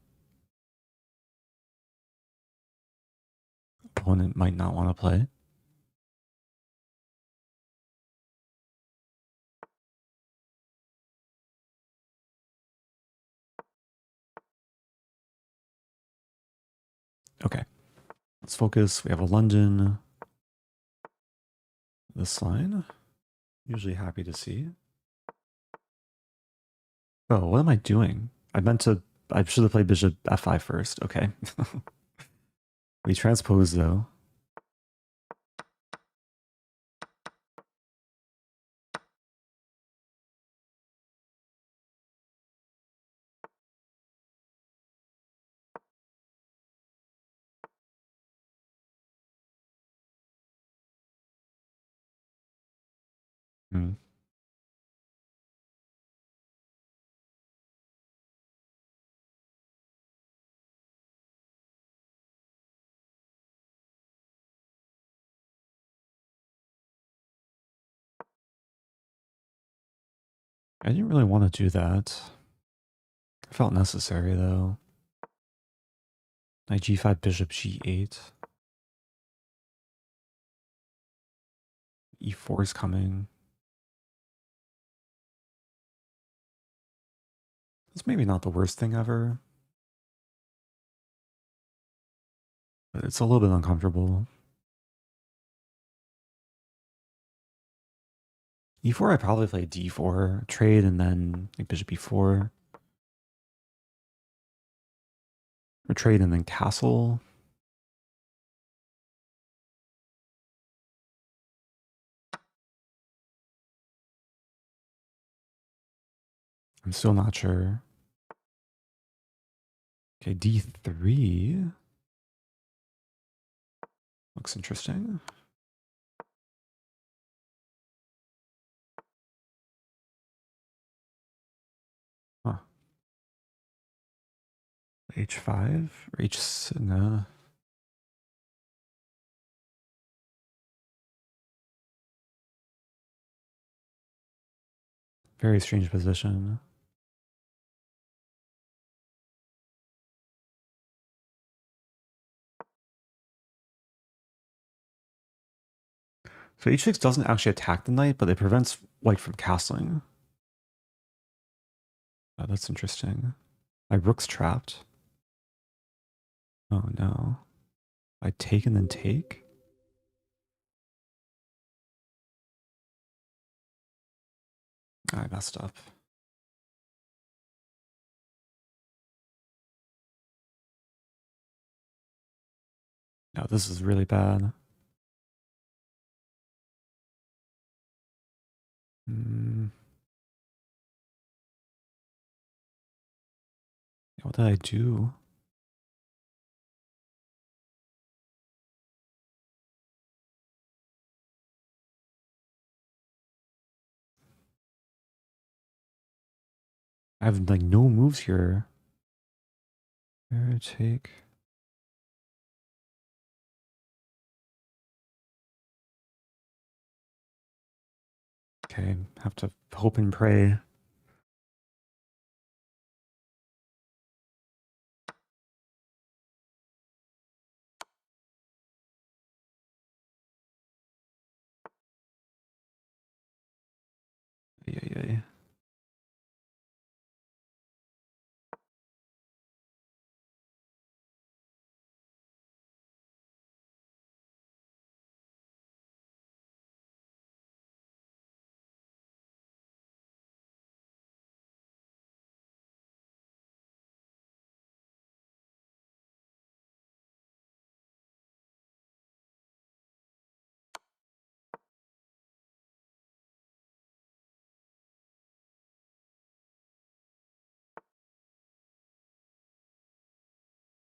Opponent might not want to play. Okay, let's focus. We have a London. This line, usually happy to see. Oh, what am I doing? I should have played bishop f5 first. Okay. We transpose though. Hmm. I didn't really want to do that. It felt necessary though. Knight g5, bishop g8. e4 is coming. It's maybe not the worst thing ever, but it's a little bit uncomfortable. e4, I probably play d4, trade, and then like bishop e4. Or trade and then castle. I'm still not sure. Okay, d3. Looks interesting. Huh. h5 or no. Very strange position. So h6 doesn't actually attack the knight, but it prevents white from castling. Oh, that's interesting. My rook's trapped. Oh no. I take and then take? I messed up. No, this is really bad. What did I do? I have like no moves here. Take. Okay, have to hope and pray. Yeah.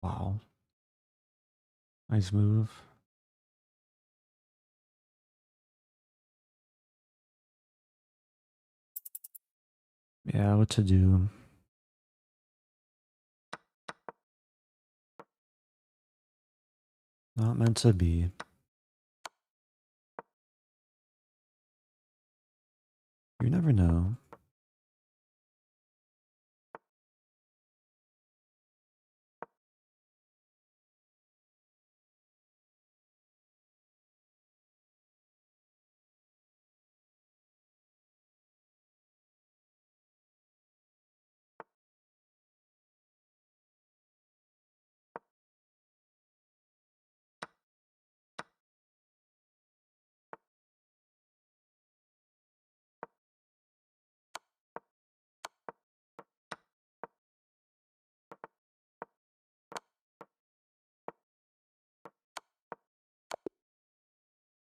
Wow. Nice move. Yeah, what to do? Not meant to be. You never know.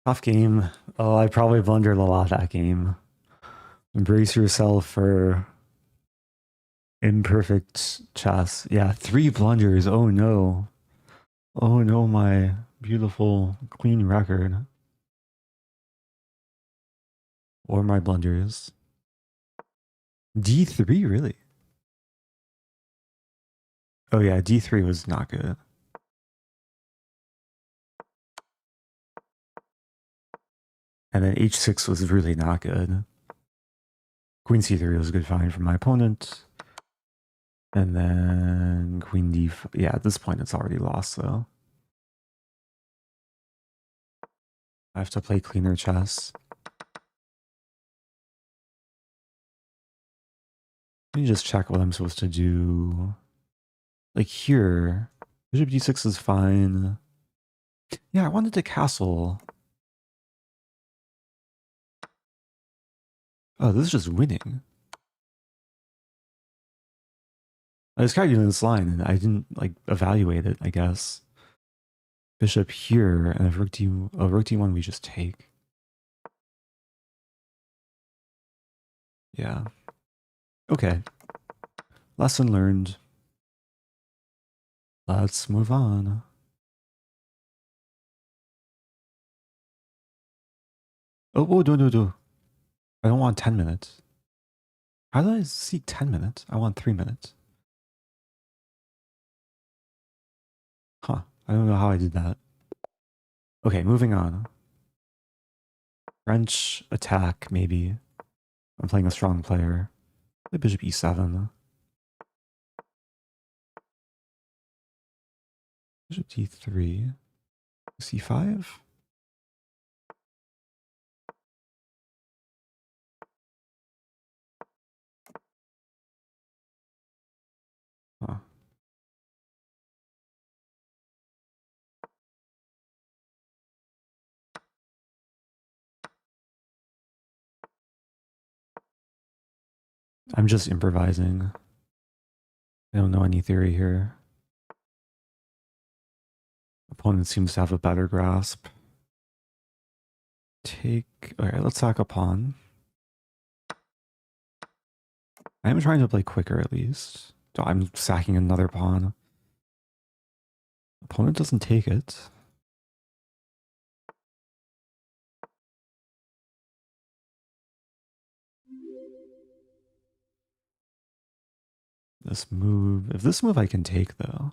Tough game. Oh, I probably blundered a lot that game. Embrace yourself for imperfect chess. Yeah, 3 blunders. Oh no. Oh no, my beautiful clean record. Or my blunders. D3, really? Oh yeah, D3 was not good. And then H6 was really not good. Queen C3 was a good find from my opponent. And then Queen D5. Yeah, at this point it's already lost though. I have to play cleaner chess. Let me just check what I'm supposed to do. Like here, Bishop D6 is fine. Yeah, I wanted to castle. Oh, this is just winning. I was kind of doing this line and I didn't like evaluate it, I guess. Bishop here and if rook D1 we just take. Yeah. Okay. Lesson learned. Let's move on. Oh, no. I don't want 10 minutes. How did I see 10 minutes? I want 3 minutes. Huh. I don't know how I did that. Okay, moving on. French attack, maybe. I'm playing a strong player. Play Bishop E7. Bishop D3. C5? Huh. I'm just improvising. I don't know any theory here. Opponent seems to have a better grasp. Take... Alright, let's sack a pawn. I am trying to play quicker at least. So I'm sacking another pawn. Opponent doesn't take it. This move... If this move I can take though.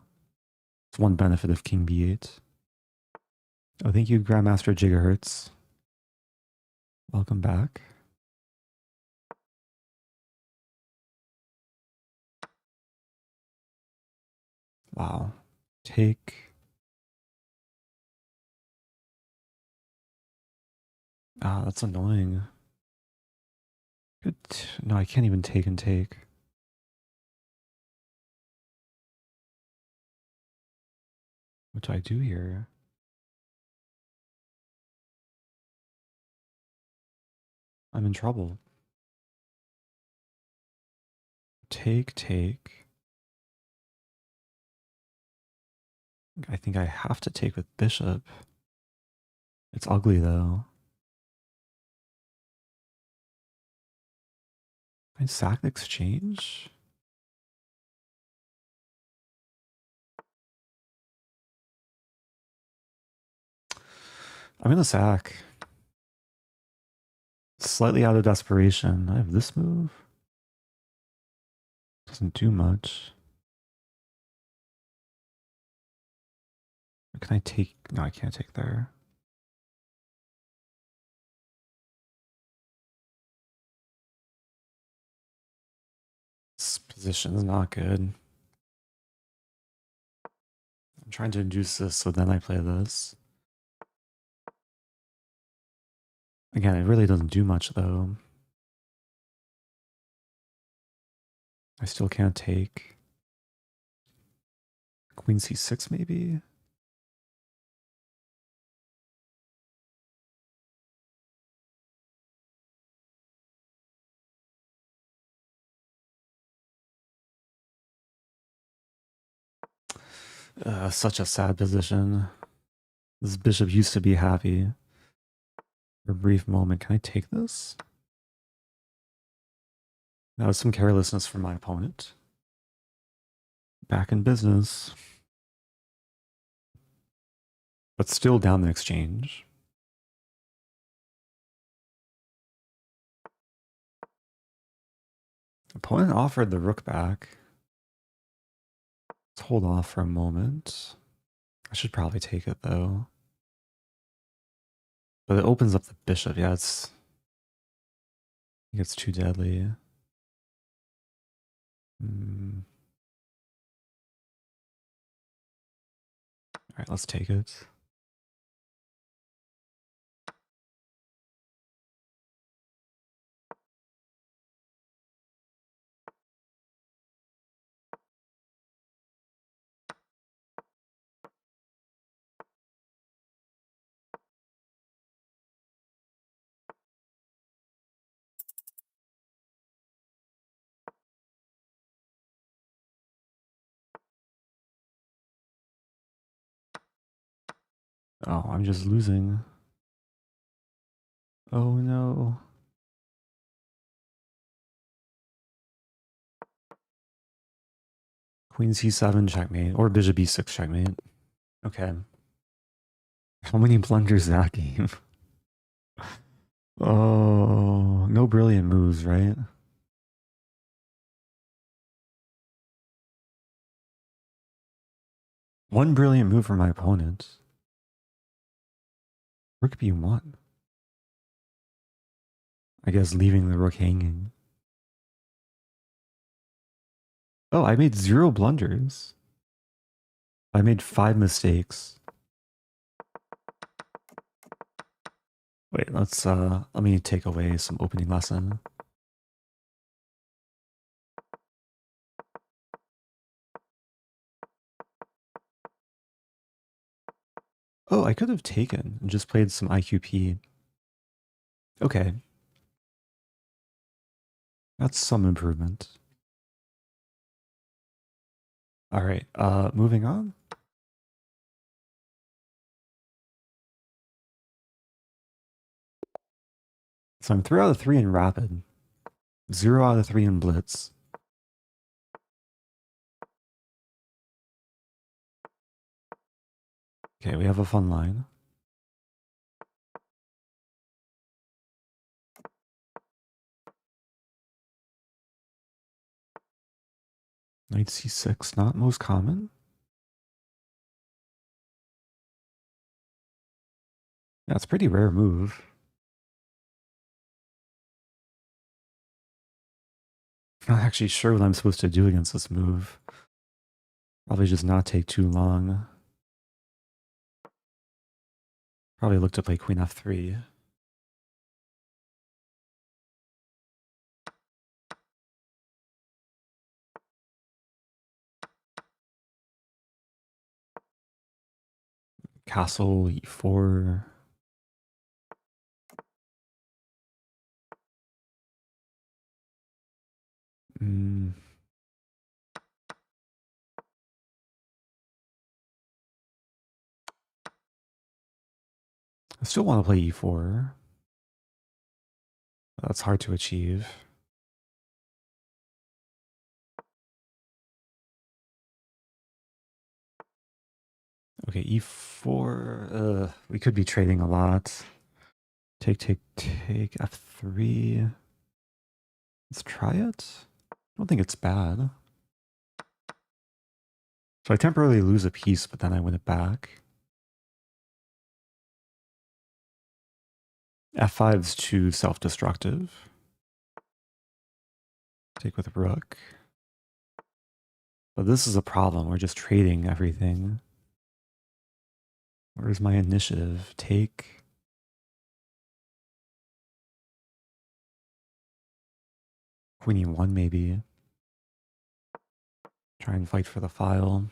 It's one benefit of King B8. Oh, thank you, Grandmaster Gigahertz. Welcome back. Wow. Take. Ah, that's annoying. Good. No, I can't even take and take. What do I do here? I'm in trouble. Take. I think I have to take with bishop. It's ugly though. I sack the exchange? I'm gonna sack. Slightly out of desperation. I have this move. Doesn't do much. Or can I take? No, I can't take there. Position's not good. I'm trying to induce this, so then I play this. Again, it really doesn't do much, though. I still can't take. Queen c6, maybe? Such a sad position. This bishop used to be happy. For a brief moment. Can I take this? That was some carelessness from my opponent. Back in business. But still down the exchange. Opponent offered the rook back. Let's hold off for a moment. I should probably take it, though. But it opens up the bishop. Yeah, it's too deadly. Alright, let's take it. Oh, I'm just losing. Oh no. Queen c7 checkmate, or bishop b6 checkmate. Okay. How many blunders that game? Oh, no brilliant moves, right? One brilliant move from my opponent. Rook b1. I guess leaving the rook hanging. Oh, I made 0 blunders. I made 5 mistakes. Wait, let me take away some opening lesson. Oh, I could have taken and just played some IQP. Okay. That's some improvement. Alright, moving on. So I'm 3 out of 3 in Rapid. 0 out of 3 in Blitz. Okay, we have a fun line. Knight c6, not most common. Yeah, it's a pretty rare move. I'm not actually sure what I'm supposed to do against this move. Probably just not take too long. Probably look to play queen f3. Castle e4. I still want to play e4. That's hard to achieve. Okay, e4. We could be trading a lot. Take, f3. Let's try it. I don't think it's bad. So I temporarily lose a piece, but then I win it back. f5's too self-destructive. Take with rook. But this is a problem. We're just trading everything. Where's my initiative? Take. Queen e1 maybe. Try and fight for the file.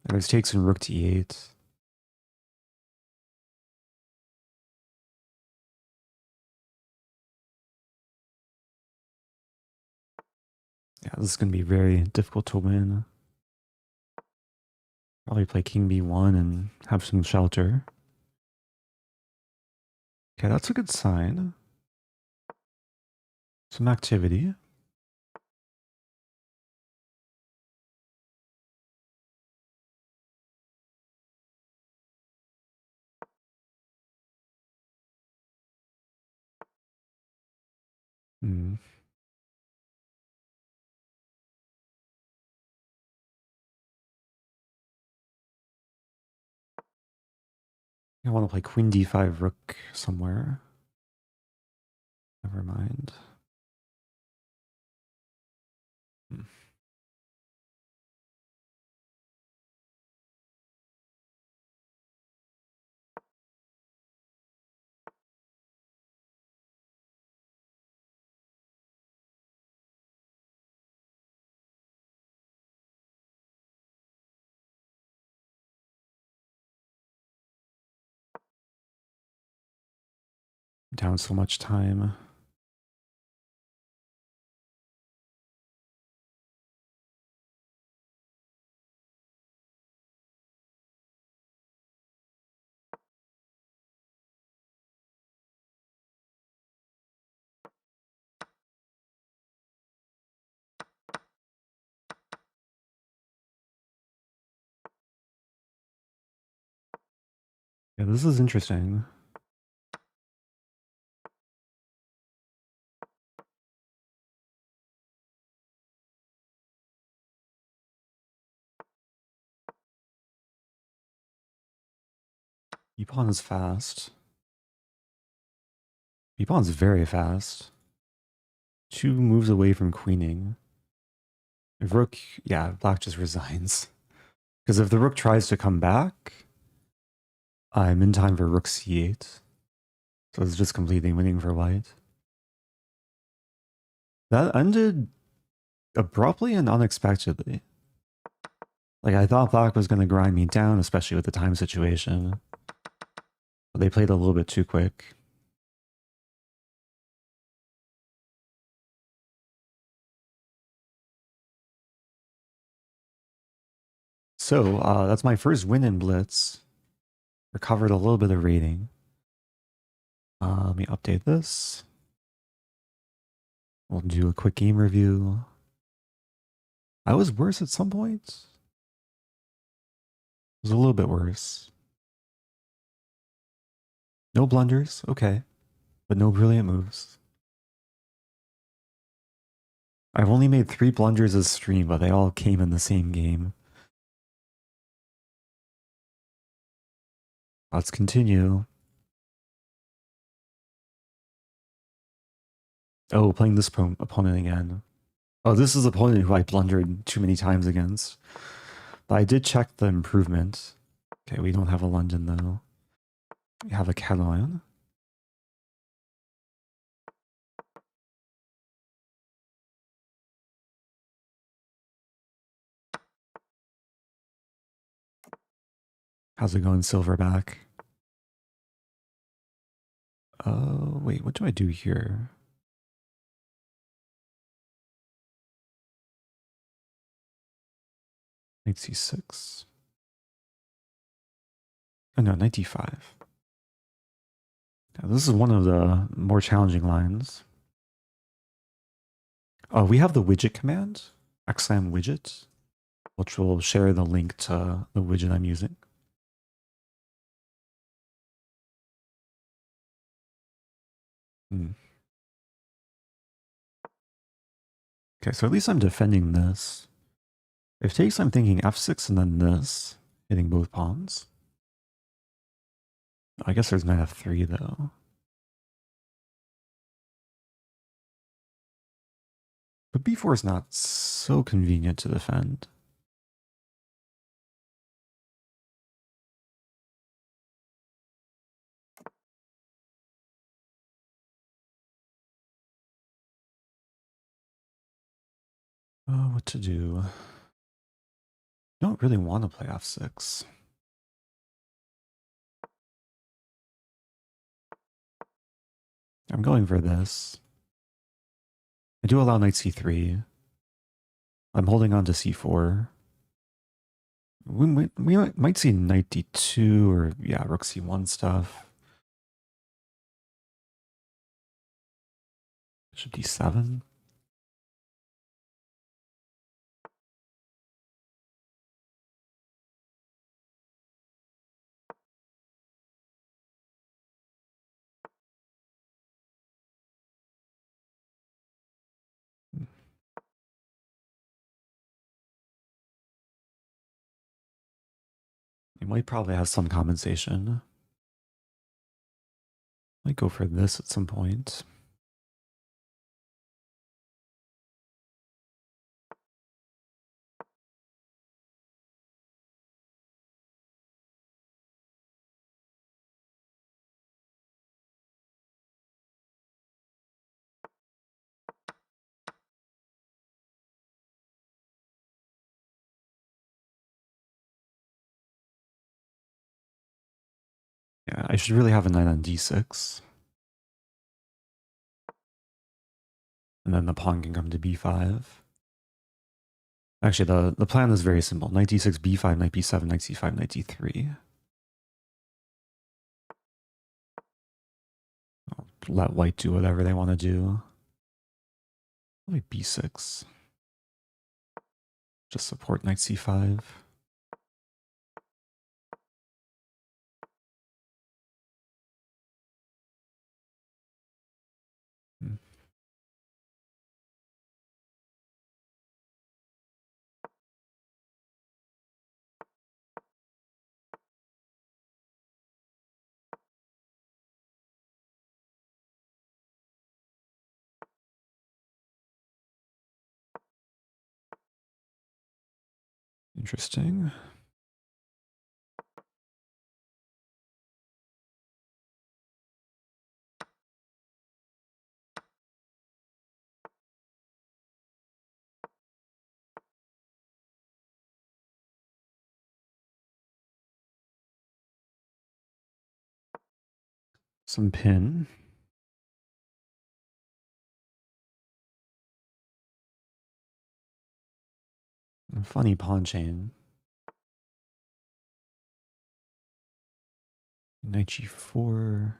There's takes in rook to e8. Yeah, this is going to be very difficult to win. Probably play king b1 and have some shelter. Okay, that's a good sign. Some activity. Hmm. I want to play queen d5 rook somewhere. Never mind. Hmm. Down so much time. Yeah, this is interesting. B-pawn is fast. B-pawn is very fast. 2 moves away from queening. If rook, yeah, black just resigns. Because if the rook tries to come back, I'm in time for rook c8. So it's just completely winning for white. That ended abruptly and unexpectedly. Like, I thought black was going to grind me down, especially with the time situation. But they played a little bit too quick. So, that's my first win in Blitz. Recovered a little bit of rating. Let me update this. We'll do a quick game review. I was worse at some points. It was a little bit worse. No blunders, okay. But no brilliant moves. I've only made 3 blunders this stream, but they all came in the same game. Let's continue. Oh, playing this opponent again. Oh, this is the opponent who I blundered too many times against. But I did check the improvement. Okay, we don't have a London though. We have a Catalan. How's it going, Silverback? Wait, what do I do here? Knight c6. Oh no, knight d5. Now, this is one of the more challenging lines. Oh, we have the widget command, xlam widget, which will share the link to the widget I'm using. Okay, so at least I'm defending this. If takes, I'm thinking f6 and then this, hitting both pawns. I guess there's knight f3 though. But b4 is not so convenient to defend. What to do? Don't really want to play f6. I'm going for this. I do allow knight c3. I'm holding on to c4. We might see knight d2 or, yeah, rook c1 stuff. Bishop d7. He might probably have some compensation. Might go for this at some point. Yeah, I should really have a knight on d6. And then the pawn can come to b5. Actually, the plan is very simple. Knight d6, b5, knight b7, knight c5, knight d3. I'll let white do whatever they want to do. Probably b6. Just support knight c5. Hmm. Interesting. Some pin. A funny pawn chain. Knight g4.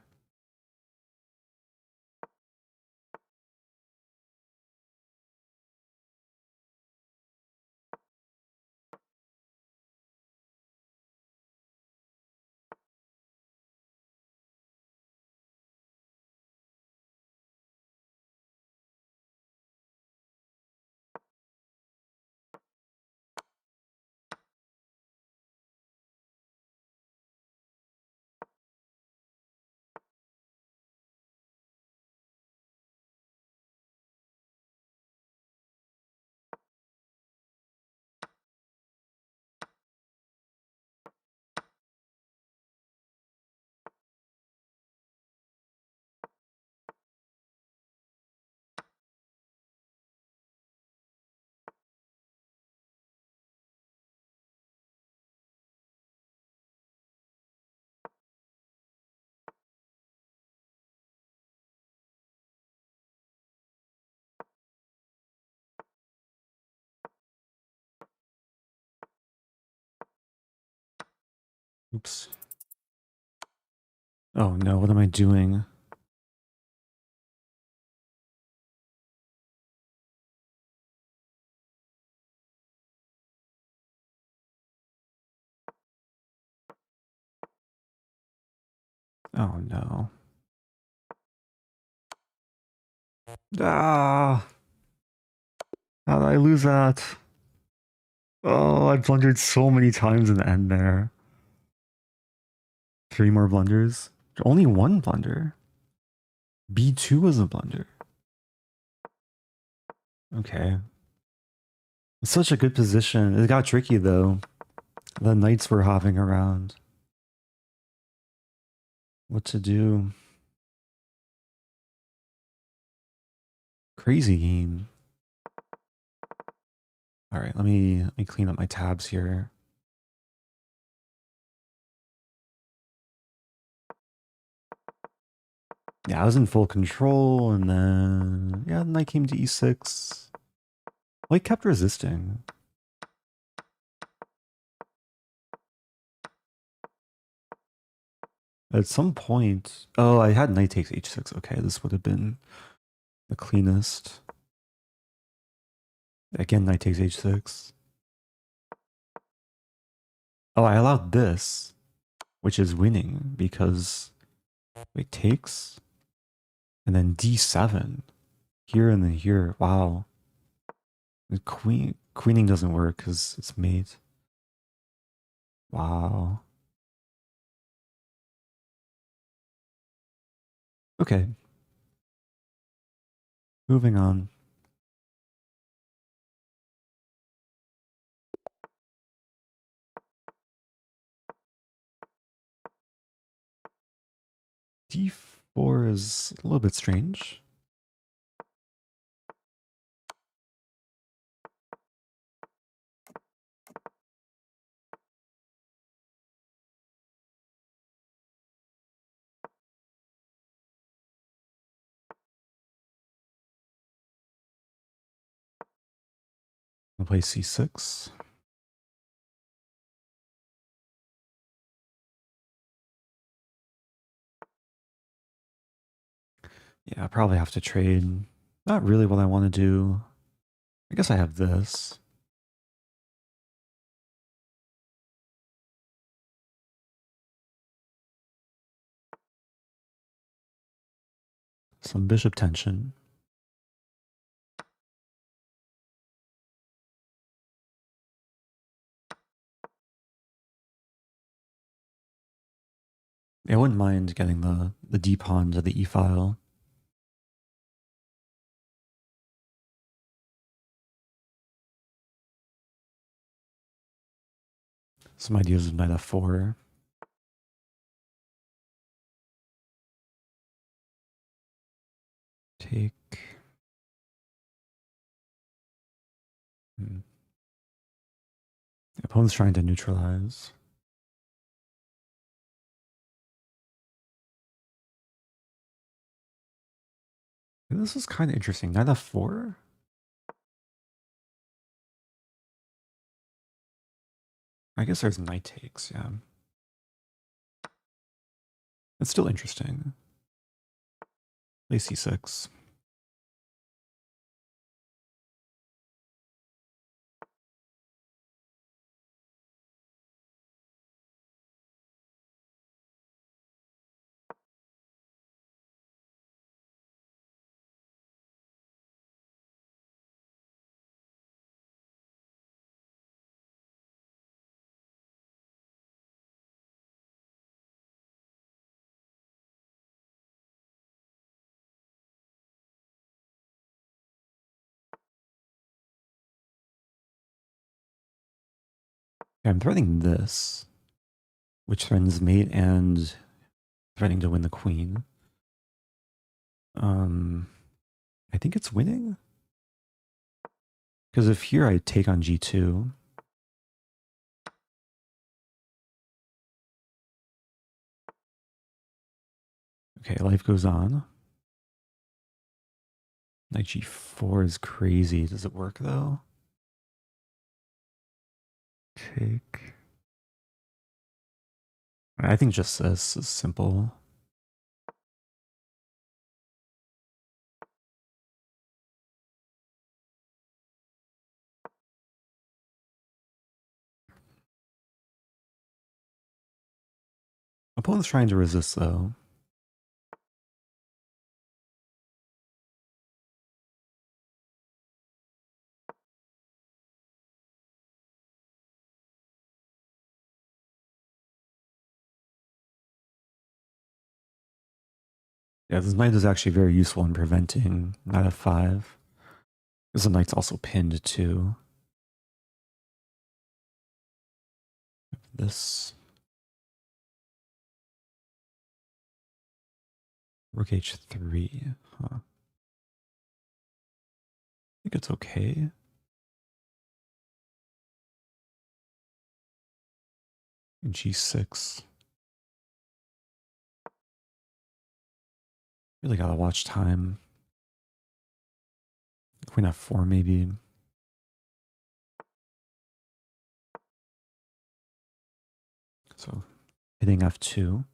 Oops. Oh no, what am I doing? Oh no. Ah! How did I lose that? Oh, I blundered so many times in the end there. 3 more blunders. Only 1 blunder. B2 was a blunder. Okay. It's such a good position. It got tricky though. The knights were hopping around. What to do? Crazy game. All right, let me clean up my tabs here. Yeah, I was in full control, and then yeah, knight came to e6. Well, he kept resisting. At some point, oh, I had knight takes h6. Okay, this would have been the cleanest. Again, knight takes h6. Oh, I allowed this, which is winning because wait, takes and then d7 here and then here. Wow, the queening doesn't work because it's mate. Wow. Okay, moving on. d4 is a little bit strange. I'll play c6. Yeah, I probably have to trade. Not really what I want to do. I guess I have this. Some bishop tension. Yeah, I wouldn't mind getting the d pawn to the e file. Some ideas of knight f4. Take. The opponent's trying to neutralize. This is kind of interesting. Knight f4? I guess there's knight takes, yeah. It's still interesting. Play c6. Okay, I'm threatening this, which threatens mate and threatening to win the queen. I think it's winning. Because if here I take on g2, okay, life goes on. Knight g4 is crazy. Does it work though? Take. I think just this is simple. Opponent's trying to resist though. Yeah, this knight is actually very useful in preventing knight f5. Because the knight's also pinned too. This. Rook h3. Huh. I think it's okay. And g6. Really gotta watch time. Queen f4 maybe. So hitting f2.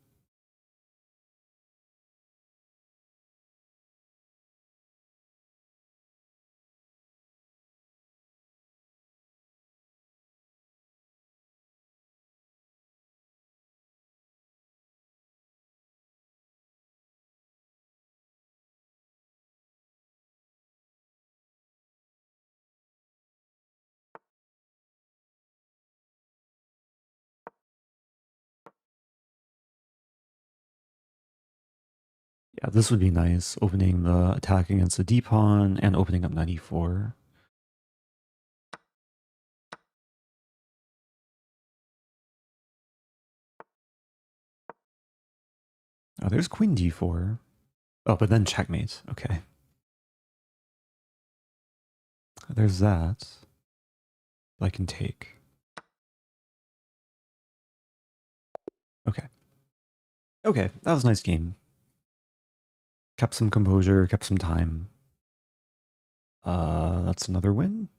Yeah, this would be nice. Opening the attack against the d pawn and opening up knight e4. Oh, there's queen d4. Oh, but then checkmate. Okay. There's that. I can take. Okay. Okay, that was a nice game. Kept some composure, kept some time. That's another win.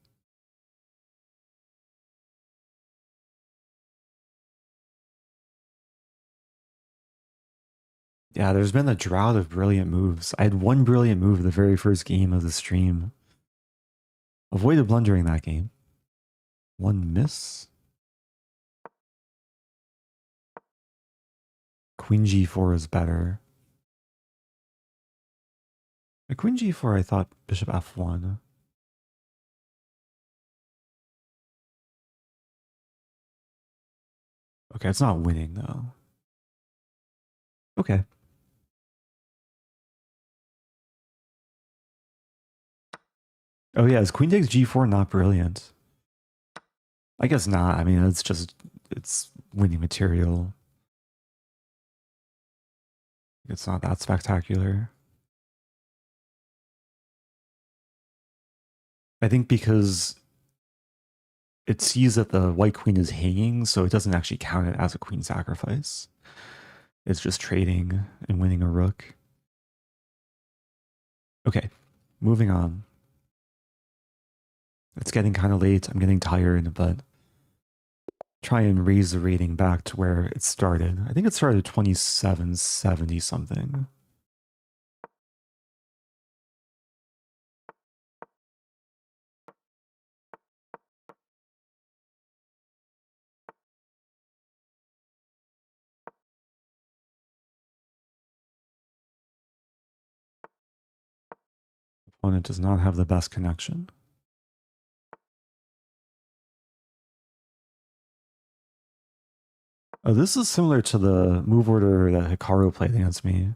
Yeah, there's been a drought of brilliant moves. I had one brilliant move the very first game of the stream. Avoided blundering that game. One miss. Queen g4 is better. A queen g4, I thought bishop f1. Okay, it's not winning though. Okay. Oh yeah, is queen takes g4 not brilliant? I guess not. I mean, it's winning material. It's not that spectacular. I think because it sees that the white queen is hanging, so it doesn't actually count it as a queen sacrifice. It's just trading and winning a rook. Okay, moving on. It's getting kind of late. I'm getting tired, but try and raise the rating back to where it started. I think it started at 2770 something. Opponent does not have the best connection. Oh, this is similar to the move order that Hikaru played against me.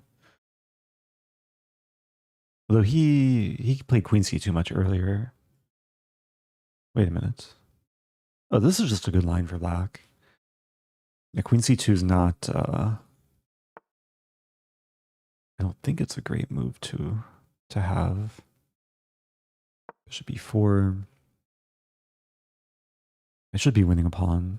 Although he played queen c2 much earlier. Wait a minute. Oh, this is just a good line for black. Yeah, queen c2 is not... I don't think it's a great move to have. Bishop e4. I should be winning a pawn.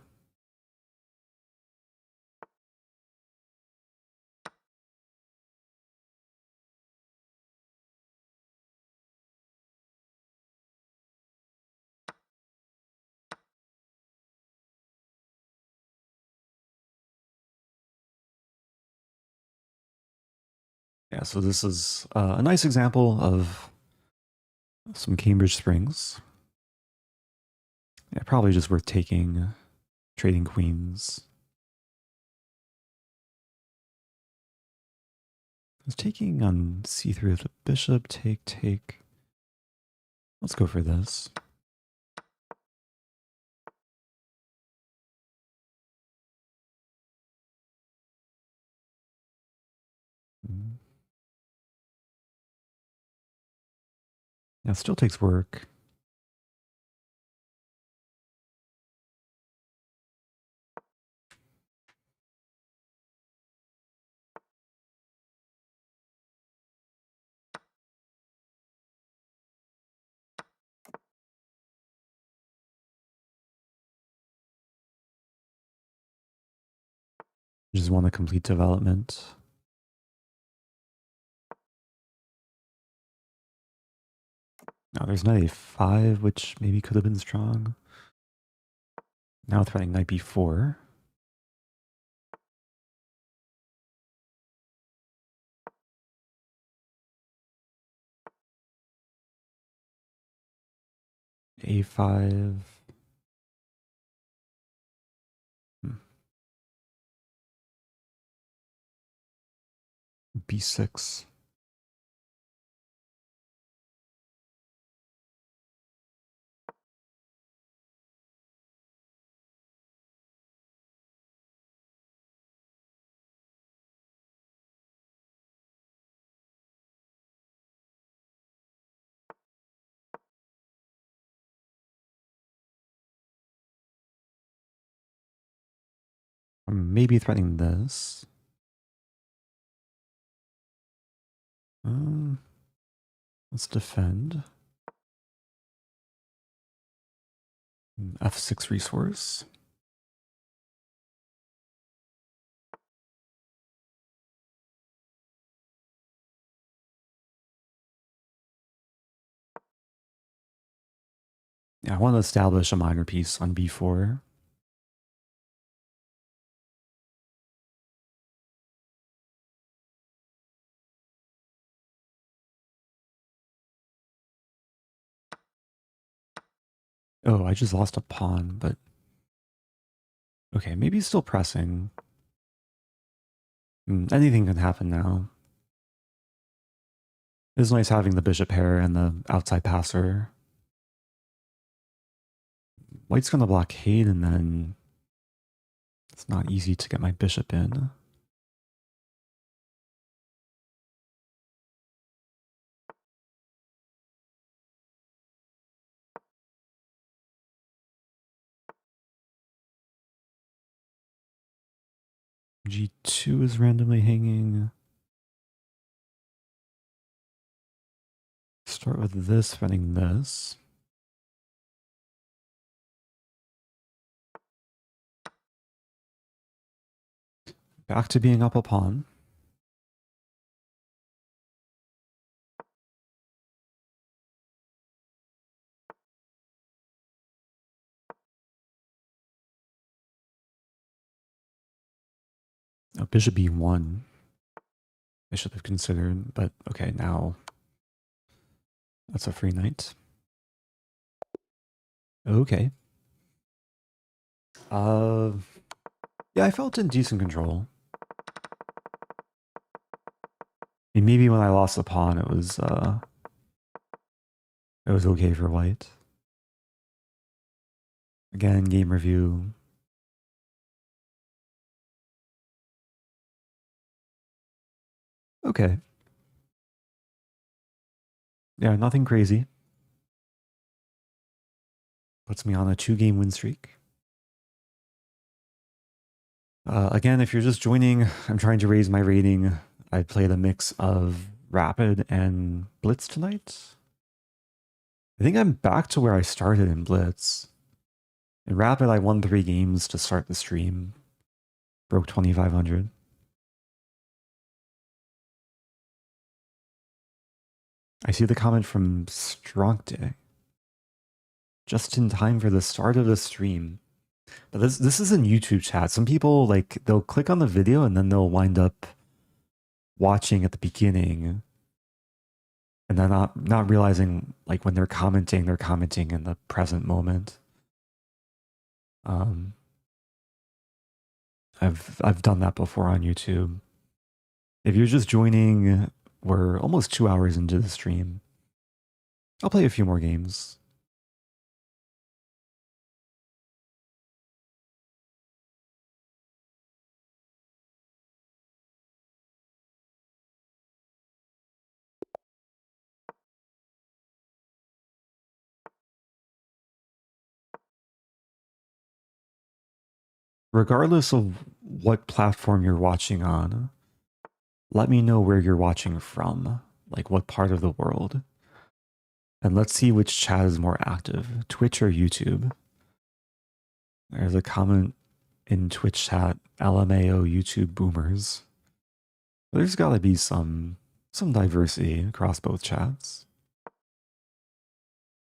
Yeah, so this is a nice example of some Cambridge Springs. Yeah, probably just worth taking, trading queens. I was taking on c3 with the bishop, take. Let's go for this. Yeah, it still takes work. Just want to complete development. Now there's knight a5, which maybe could have been strong. Now threatening knight b4. A5. B6. Maybe threatening this. Let's defend. F6 resource. Yeah, I want to establish a minor piece on b4. Oh, I just lost a pawn, but okay, maybe he's still pressing. Anything can happen now. It's nice having the bishop pair and the outside passer. White's going to blockade, and then it's not easy to get my bishop in. G2 is randomly hanging. Start with this, running this. Back to being up a pawn. Oh, bishop b1. I should have considered, but okay, now that's a free knight. Okay. Yeah, I felt in decent control. I mean, maybe when I lost the pawn, it was okay for white. Again, game review. Okay. Yeah, nothing crazy. Puts me on a 2-game win streak. Again, if you're just joining, I'm trying to raise my rating. I played a mix of Rapid and Blitz tonight. I think I'm back to where I started in Blitz. In Rapid, I won 3 games to start the stream. Broke 2,500. I see the comment from Stronte. Just in time for the start of the stream. But this is in YouTube chat. Some people, like, they'll click on the video and then they'll wind up watching at the beginning. And they're not realizing, like, when they're commenting in the present moment. I've done that before on YouTube. If you're just joining, we're almost 2 hours into the stream. I'll play a few more games. Regardless of what platform you're watching on, let me know where you're watching from, like what part of the world. And let's see which chat is more active, Twitch or YouTube. There's a comment in Twitch chat, LMAO YouTube boomers. There's gotta be some diversity across both chats.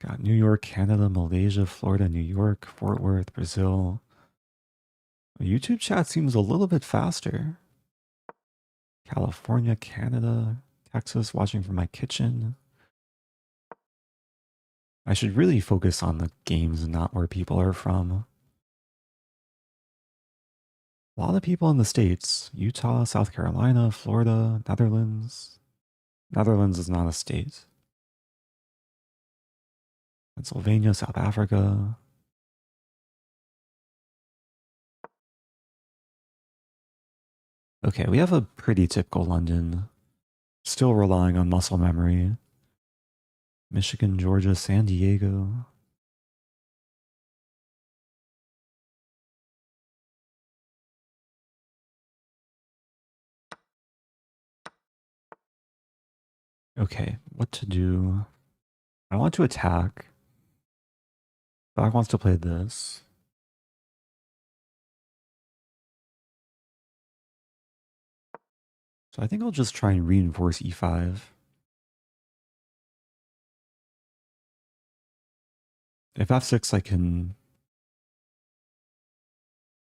Got New York, Canada, Malaysia, Florida, New York, Fort Worth, Brazil. The YouTube chat seems a little bit faster. California, Canada, Texas, watching from my kitchen. I should really focus on the games and not where people are from. A lot of people in the States. Utah, South Carolina, Florida, Netherlands. Netherlands is not a state. Pennsylvania, South Africa. Okay, we have a pretty typical London. Still relying on muscle memory. Michigan, Georgia, San Diego. Okay, what to do? I want to attack. Black wants to play this. So I think I'll just try and reinforce e5. If f6,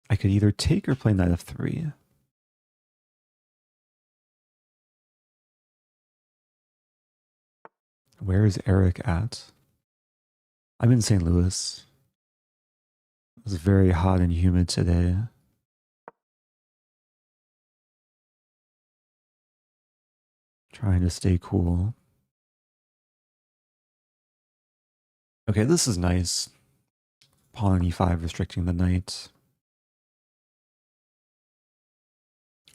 I could either take or play knight f3. Where is Eric at? I'm in St. Louis. It's very hot and humid today. Trying to stay cool. Okay, this is nice. Pawn on e5 restricting the knight.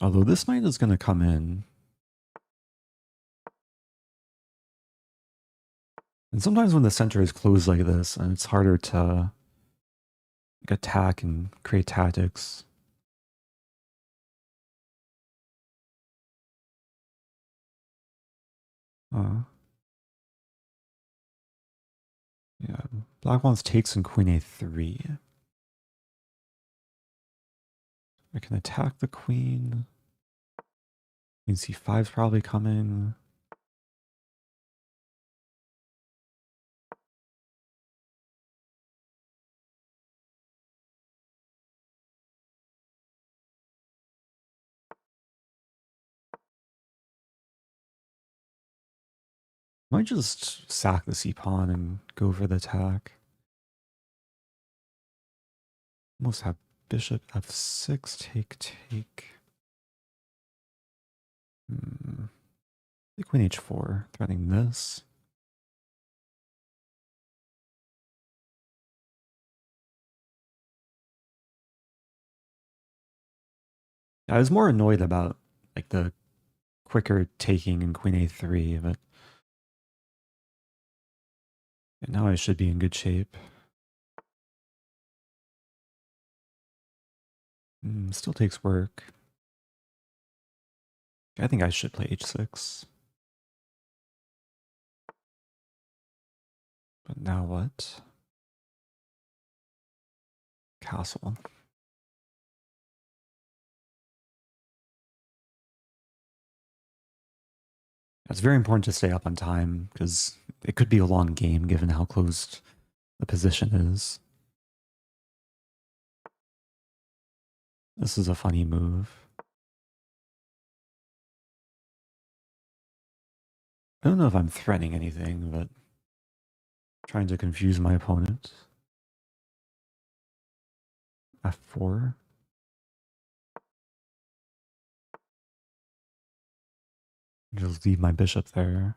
Although this knight is going to come in. And sometimes when the center is closed like this, and it's harder to attack and create tactics. Yeah, black wants takes and queen a3. I can attack the queen. Queen c5 is probably coming. Might just sack the c-pawn and go for the attack. Almost have bishop f6, take. Queen h4, threatening this. I was more annoyed about like the quicker taking in queen a3, but now I should be in good shape. Still takes work. I think I should play h6. But now what? Castle. It's very important to stay up on time because it could be a long game given how closed the position is. This is a funny move. I don't know if I'm threatening anything, but trying to confuse my opponent. f4. Just leave my bishop there.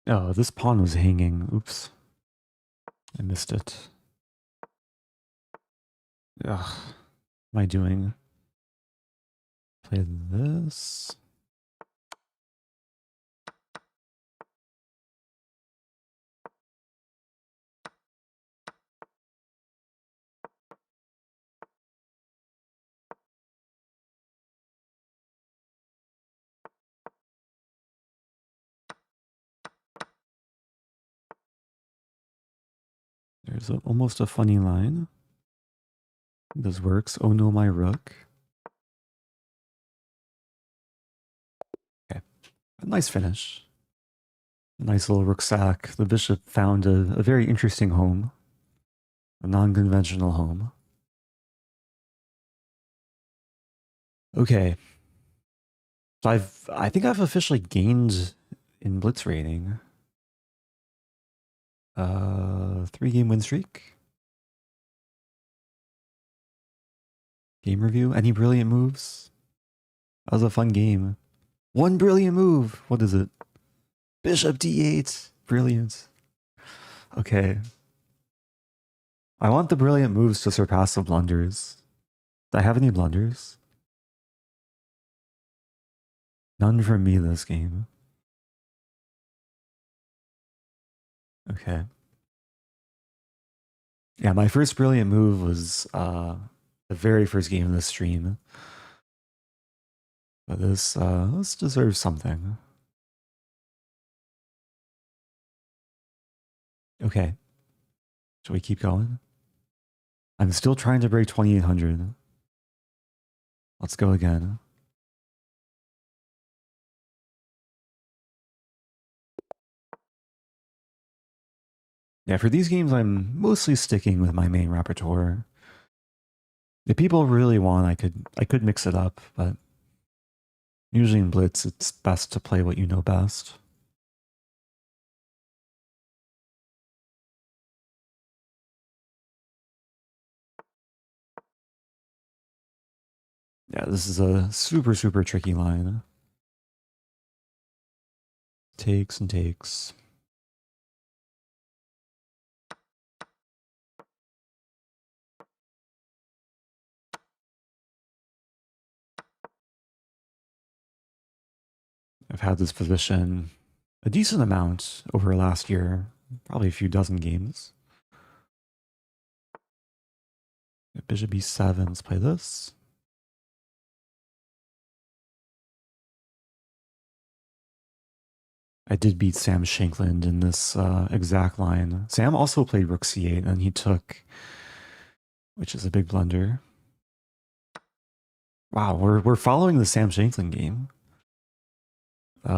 Oh, this pawn was hanging. Oops. I missed it. Ugh. What am I doing? Play this. There's almost a funny line. This works. Oh no, my rook. Okay. A nice finish. A nice little rook sack. The bishop found a very interesting home. A non-conventional home. Okay. So I think I've officially gained in Blitz rating. 3-game win streak. Game review. Any brilliant moves? That was a fun game. One brilliant move. What is it? Bishop d8. Brilliant. Okay. I want the brilliant moves to surpass the blunders. Do I have any blunders? None from me this game. Okay. Yeah, my first brilliant move was the very first game of the stream. But this deserves something. Okay. Should we keep going? I'm still trying to break 2800. Let's go again. Yeah, for these games, I'm mostly sticking with my main repertoire. If people really want, I could mix it up, but usually in Blitz, it's best to play what you know best. Yeah, this is a super, super tricky line. Takes and takes. I've had this position a decent amount over last year, probably a few dozen games. Bishop b7, let's play this. I did beat Sam Shankland in this exact line. Sam also played rook c8, and he took, which is a big blunder. Wow, we're following the Sam Shankland game.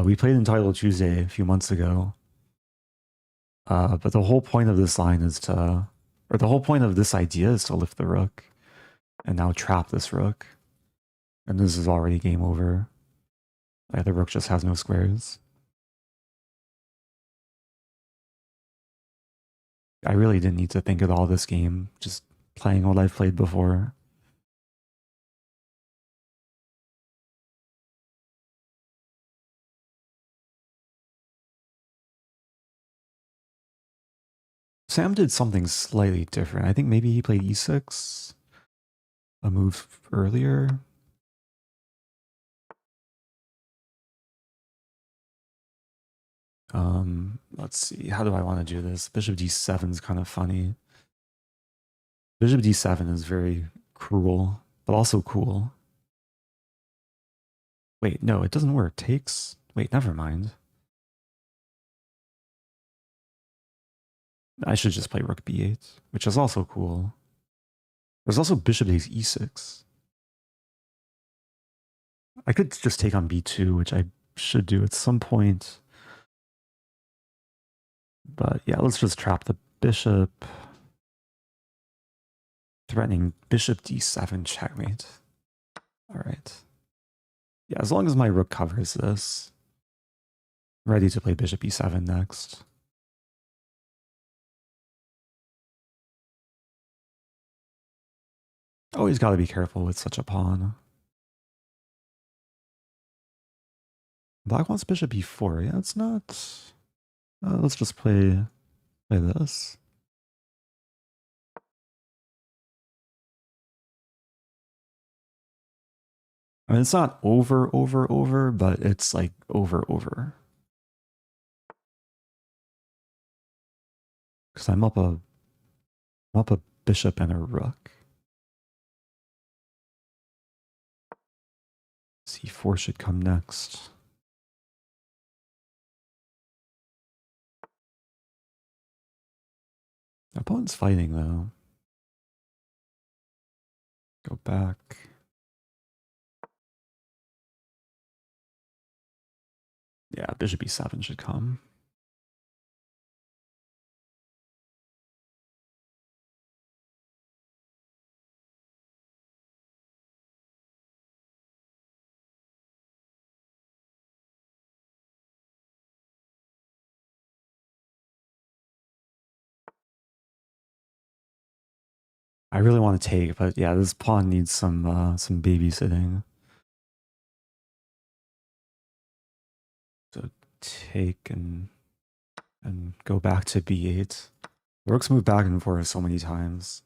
We played Entitled Tuesday a few months ago. But the whole point of this line is to, or the whole point of this idea is to lift the rook and now trap this rook. And this is already game over. Like, the rook just has no squares. I really didn't need to think at all this game, just playing what I've played before. Sam did something slightly different. I think maybe he played e6, a move earlier. Let's see. How do I want to do this? Bishop d7 is kind of funny. Bishop d7 is very cruel, but also cool. Wait, no, it doesn't work. Takes. Wait, never mind. I should just play rook b8, which is also cool. There's also bishop takes e6. I could just take on b2, which I should do at some point. But yeah, let's just trap the bishop. Threatening bishop d7 checkmate. All right. Yeah, as long as my rook covers this. Ready to play bishop e7 next. Always got to be careful with such a pawn. Black wants bishop e4. Yeah, it's not. Let's just play this. I mean, it's not over, but it's like over. Because I'm up a bishop and a rook. c4 should come next. Opponent's fighting though. Go back. Yeah, bishop e7 should come. I really want to take, but yeah, this pawn needs some babysitting. So take and go back to b8. The rooks move back and forth so many times.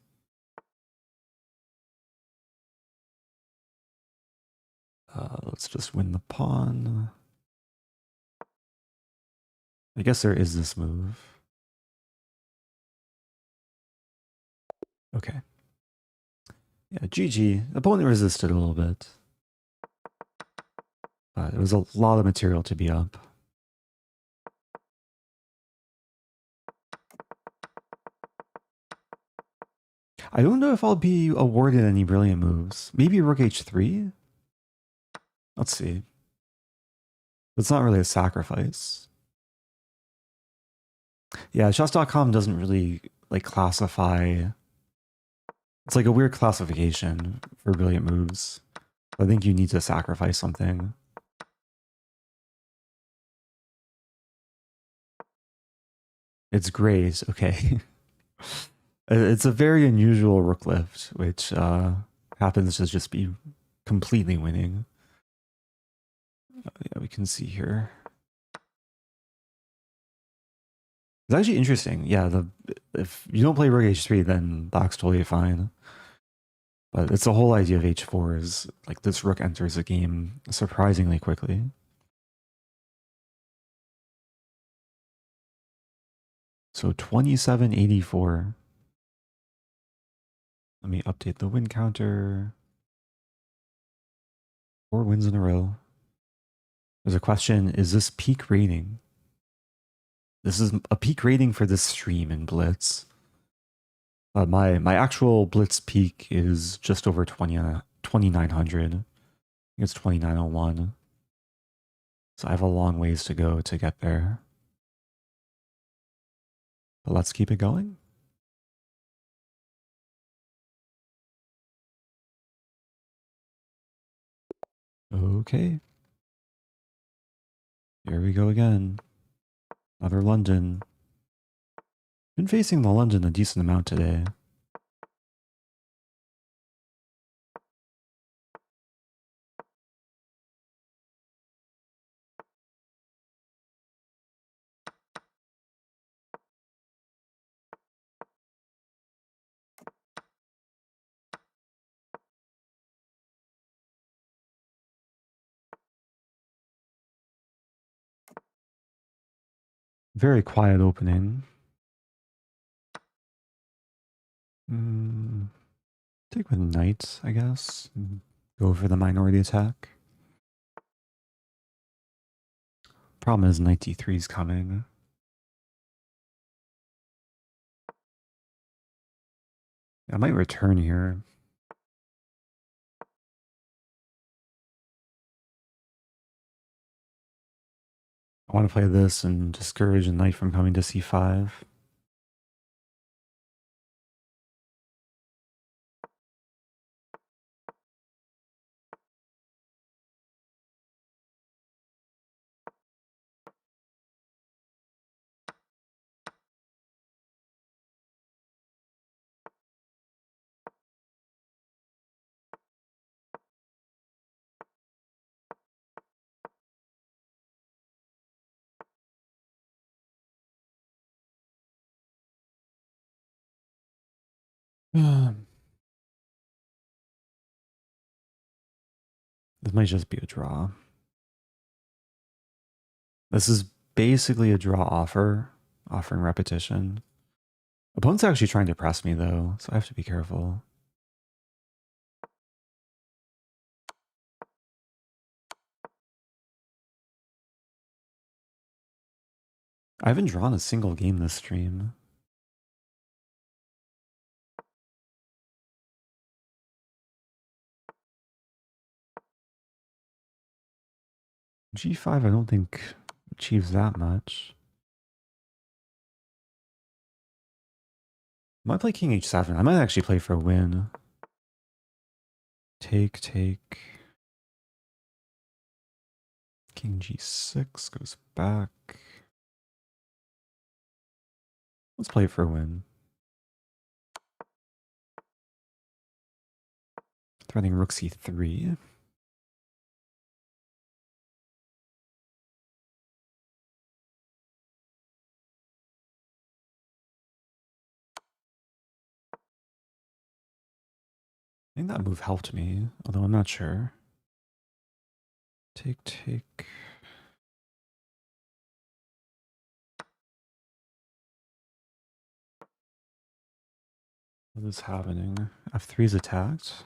Let's just win the pawn. I guess there is this move. Okay. Yeah, GG. The opponent resisted a little bit. But it was a lot of material to be up. I don't know if I'll be awarded any brilliant moves. Maybe rook h3? Let's see. It's not really a sacrifice. Yeah, chess.com doesn't really like classify. It's like a weird classification for brilliant moves. I think you need to sacrifice something. It's great, okay. It's a very unusual rook lift, which happens to just be completely winning. Yeah, we can see here. It's actually interesting. Yeah, if you don't play rook h3, then black's totally fine. But it's the whole idea of h4 is like this rook enters the game surprisingly quickly. So 2784. Let me update the win counter. 4 wins in a row. There's a question, is this peak rating? This is a peak rating for this stream in Blitz. My actual Blitz peak is just over 2900. I think it's 2901. So I have a long ways to go to get there. But let's keep it going. Okay. Here we go again. Another London. Been facing the London a decent amount today. Very quiet opening. Take with knight, I guess. Go for the minority attack. Problem is knight d3 is coming. I might return here. I want to play this and discourage a knight from coming to c5. This might just be a draw. This is basically a draw offer, offering repetition. Opponent's actually trying to press me though, so I have to be careful. I haven't drawn a single game this stream. G5 I don't think achieves that much. Might play king h7. I might actually play for a win. Take. King g6 goes back. Let's play it for a win. Threatening rook c3. I think that move helped me, although I'm not sure. Take. What is happening? F3 is attacked.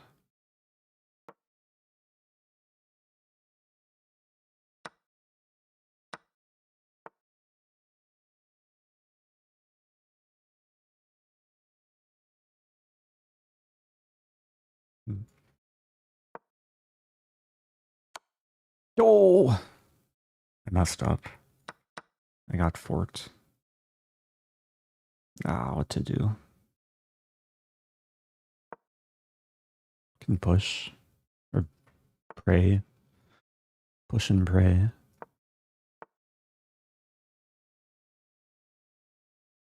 Oh! I messed up. I got forked. What to do? Can push. Or pray. Push and pray.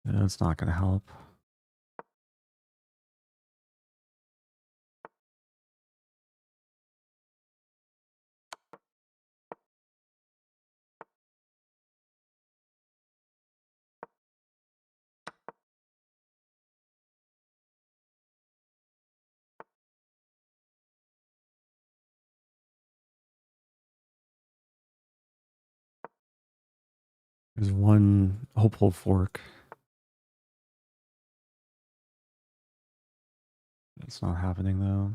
That's not going to help. There's one hopeful fork. It's not happening though.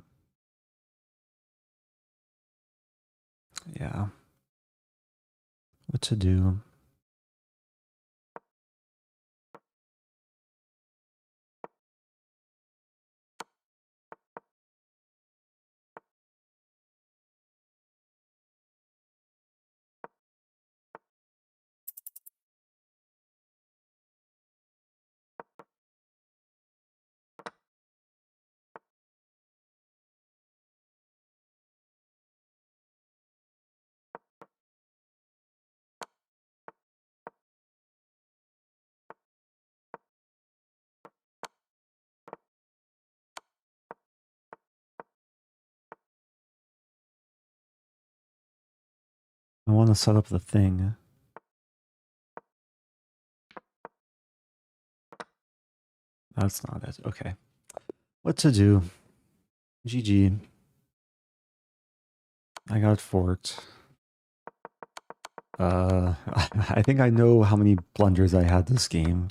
Yeah. What to do? I want to set up the thing. That's not it. Okay. What to do? GG. I got forked. I think I know how many blunders I had this game.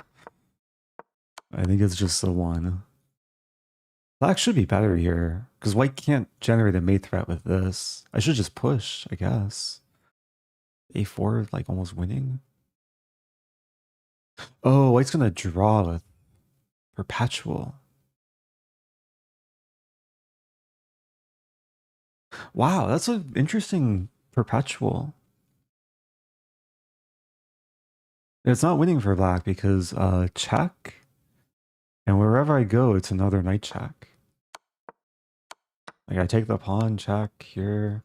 I think it's just the one. Black should be better here, because white can't generate a mate threat with this. I should just push, I guess. A4, like almost winning. Oh, white's gonna draw with perpetual. Wow, that's an interesting perpetual. It's not winning for black because check, and wherever I go, it's another knight check. Like I take the pawn, check here.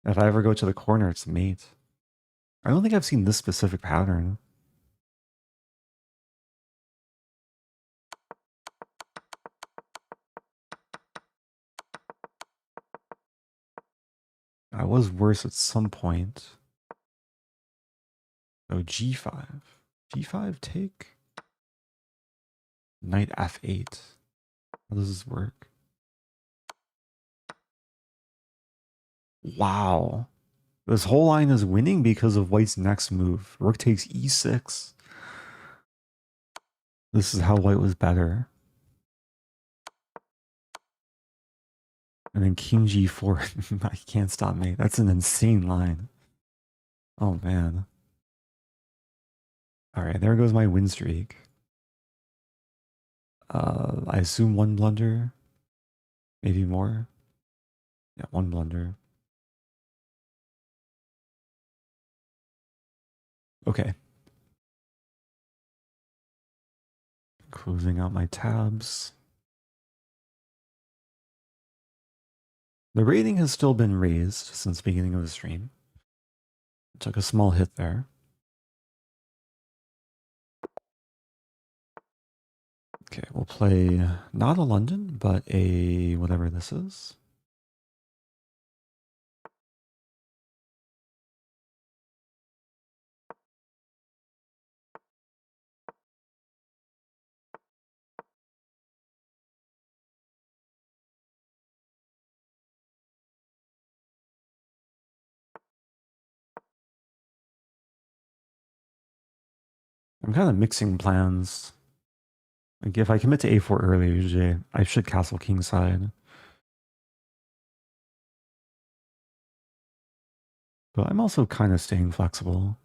If I ever go to the corner, it's mate. I don't think I've seen this specific pattern. I was worse at some point. Oh, g5. g5 take? Knight f8. How does this work? Wow. This whole line is winning because of white's next move. Rook takes e6. This is how white was better. And then king g4. I can't stop me. That's an insane line. Oh, man. All right, there goes my win streak. I assume one blunder. Maybe more. Yeah, one blunder. Okay. Closing out my tabs. The rating has still been raised since the beginning of the stream. Took a small hit there. Okay, we'll play not a London, but a whatever this is. I'm kind of mixing plans. Like if I commit to a4 early, usually I should castle kingside. But I'm also kind of staying flexible.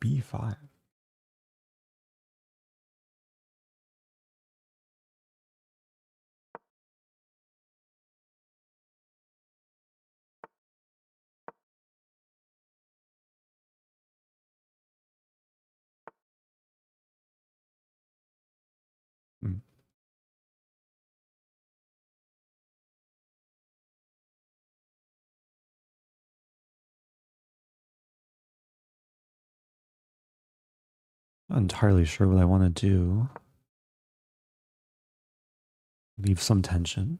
b5. Mm. Not entirely sure what I want to do. Leave some tension.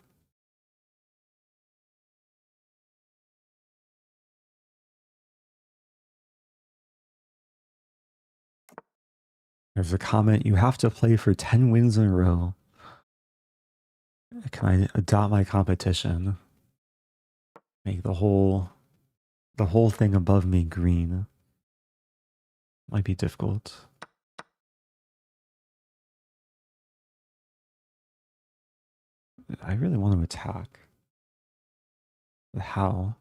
There's a comment, you have to play for 10 wins in a row. Can I adopt my competition? Make the whole thing above me green. Might be difficult. I really want to attack. But how?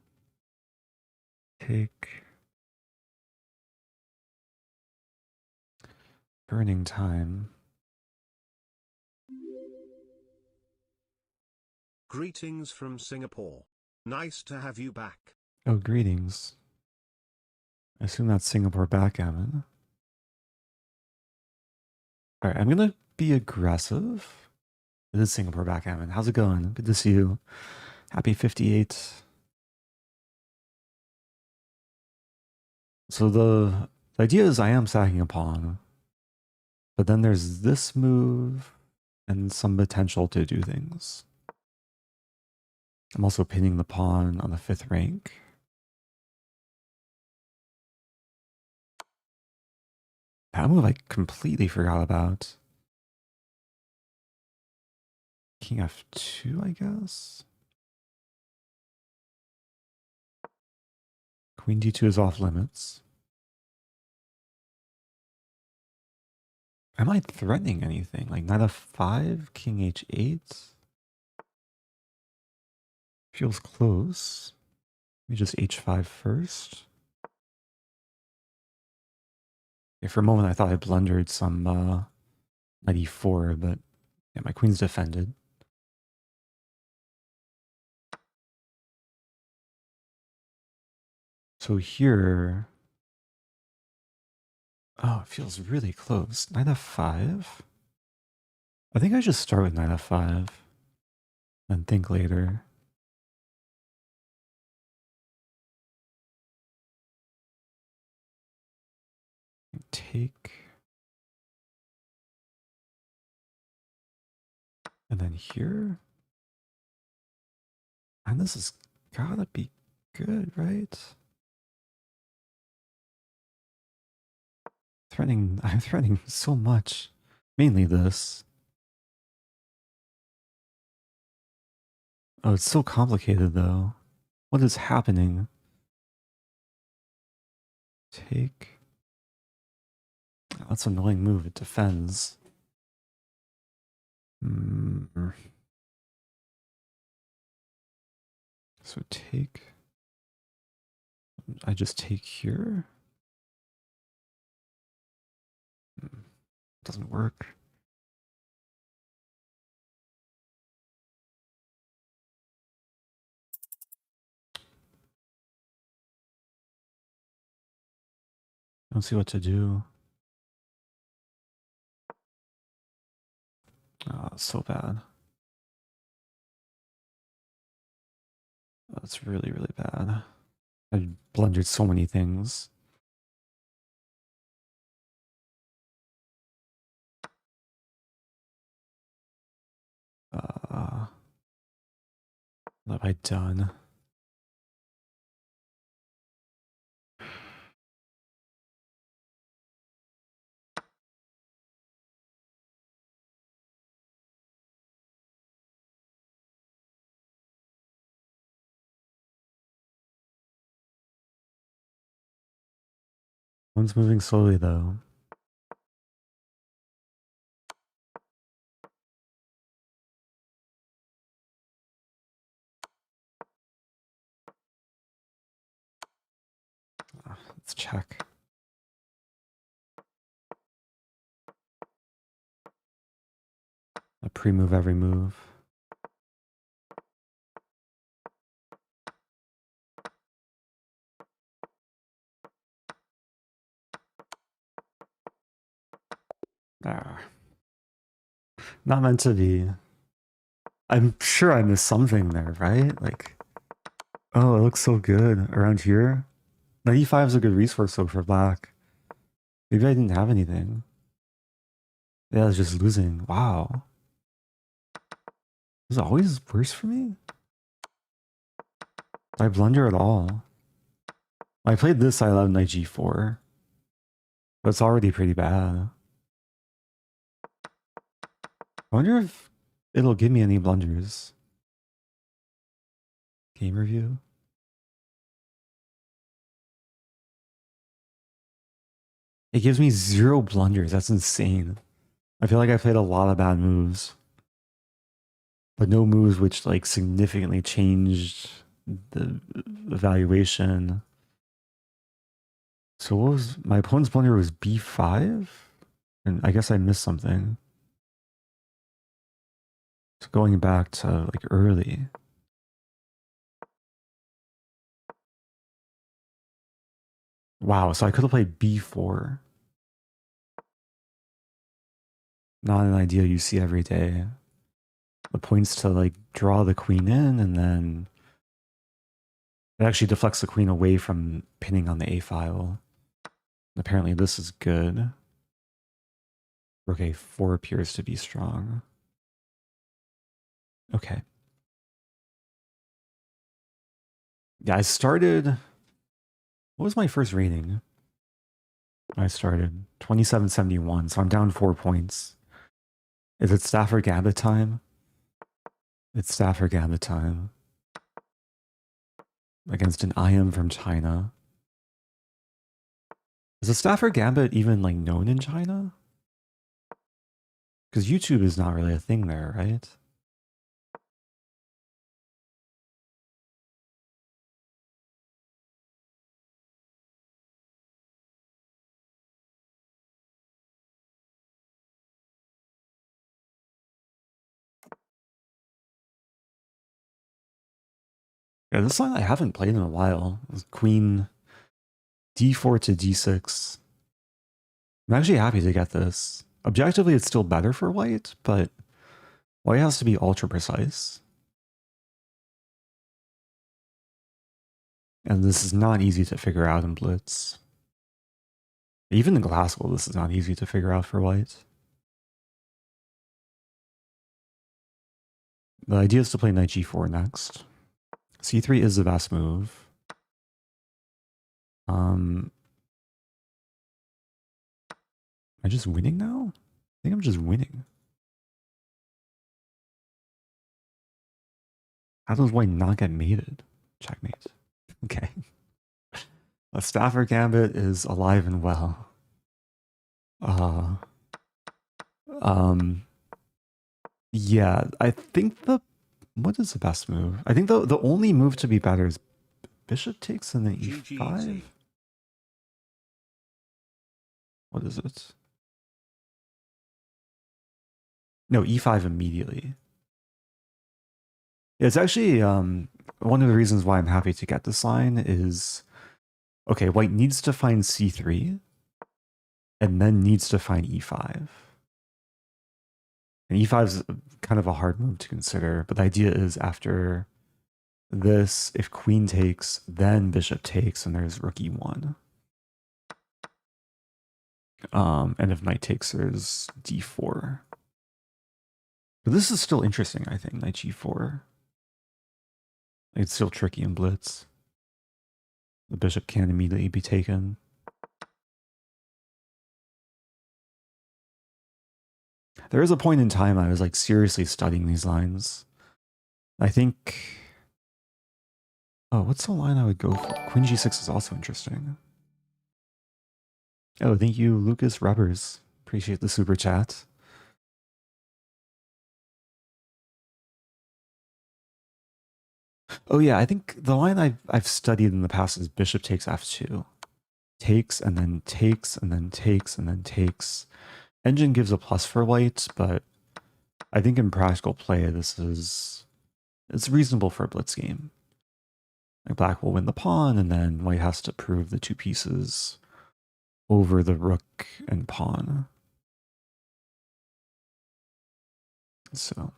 Take burning time. Greetings from Singapore. Nice to have you back. Oh, greetings. I assume that's Singapore backgammon. Alright, I'm gonna be aggressive. It is Singapore backgammon. How's it going? Good to see you. Happy 58. So the idea is I am sacking a pawn. But then there's this move and some potential to do things. I'm also pinning the pawn on the 5th rank. That move I completely forgot about. King f2, I guess? Queen d2 is off limits. Am I threatening anything? Like knight f5, king h8? Feels close. Let me just h5 first. Yeah, for a moment I thought I blundered some knight e4, but yeah, my queen's defended. So here... Oh, it feels really close. Knight f5? I think I just start with knight f5 and think later. Take. And then here. And this has gotta be good, right? I'm threatening so much. Mainly this. Oh, it's so complicated though. What is happening? Take. Oh, that's an annoying move. It defends. So take. I just take here. Doesn't work. I don't see what to do. Oh, it's so bad. That's really, really bad. I blundered so many things. What have I done? One's moving slowly though. Let's check. I pre-move every move. Ah. Not meant to be. I'm sure I missed something there, right? Like, oh, it looks so good around here. 95 is a good resource though for black. Maybe I didn't have anything. Yeah, I was just losing. Wow. Is it always worse for me? Did I blunder at all? When I played this, I allowed knight g4. But it's already pretty bad. I wonder if it'll give me any blunders. Game review. It gives me 0 blunders. That's insane. I feel like I played a lot of bad moves. But no moves which like significantly changed the evaluation. So what was my opponent's blunder was b5? And I guess I missed something. So going back to like early. Wow, so I could have played b4. Not an idea you see every day. The point's to like draw the queen in and then it actually deflects the queen away from pinning on the a file. Apparently this is good. Rook a4 appears to be strong. Okay. Yeah, I started... What was my first rating? I started 2771, so I'm down 4 points. Is it Stafford Gambit time? It's Stafford Gambit time. Against an IM from China. Is the Stafford Gambit even like known in China? Because YouTube is not really a thing there, right? Yeah, this line I haven't played in a while. Queen d4 to d6. I'm actually happy to get this. Objectively, it's still better for white, but white has to be ultra precise. And this is not easy to figure out in Blitz. Even in classical, this is not easy to figure out for white. The idea is to play knight g4 next. c3 is the best move. Am I just winning now? I think I'm just winning. How does white not get mated? Checkmate. Okay. A Stafford Gambit is alive and well. Yeah, I think what is the best move? I think the only move to be better is bishop takes and then e5. What is it? No, e5 immediately. It's actually one of the reasons why I'm happy to get this line is okay, white needs to find c3 and then needs to find e5. And e5 is kind of a hard move to consider, but the idea is after this, if queen takes, then bishop takes, and there's rook e1. And if knight takes, there's d4. But this is still interesting, I think, knight g4. It's still tricky in Blitz. The bishop can immediately be taken. There is a point in time I was like seriously studying these lines. I think... Oh, what's the line I would go for? Queen g6 is also interesting. Oh, thank you, Lucas Rubbers. Appreciate the super chat. Oh yeah, I think the line I've studied in the past is bishop takes f2. Takes, and then takes, and then takes, and then takes. Engine gives a plus for white, but I think in practical play, it's reasonable for a blitz game. Like black will win the pawn, and then white has to prove the two pieces over the rook and pawn. So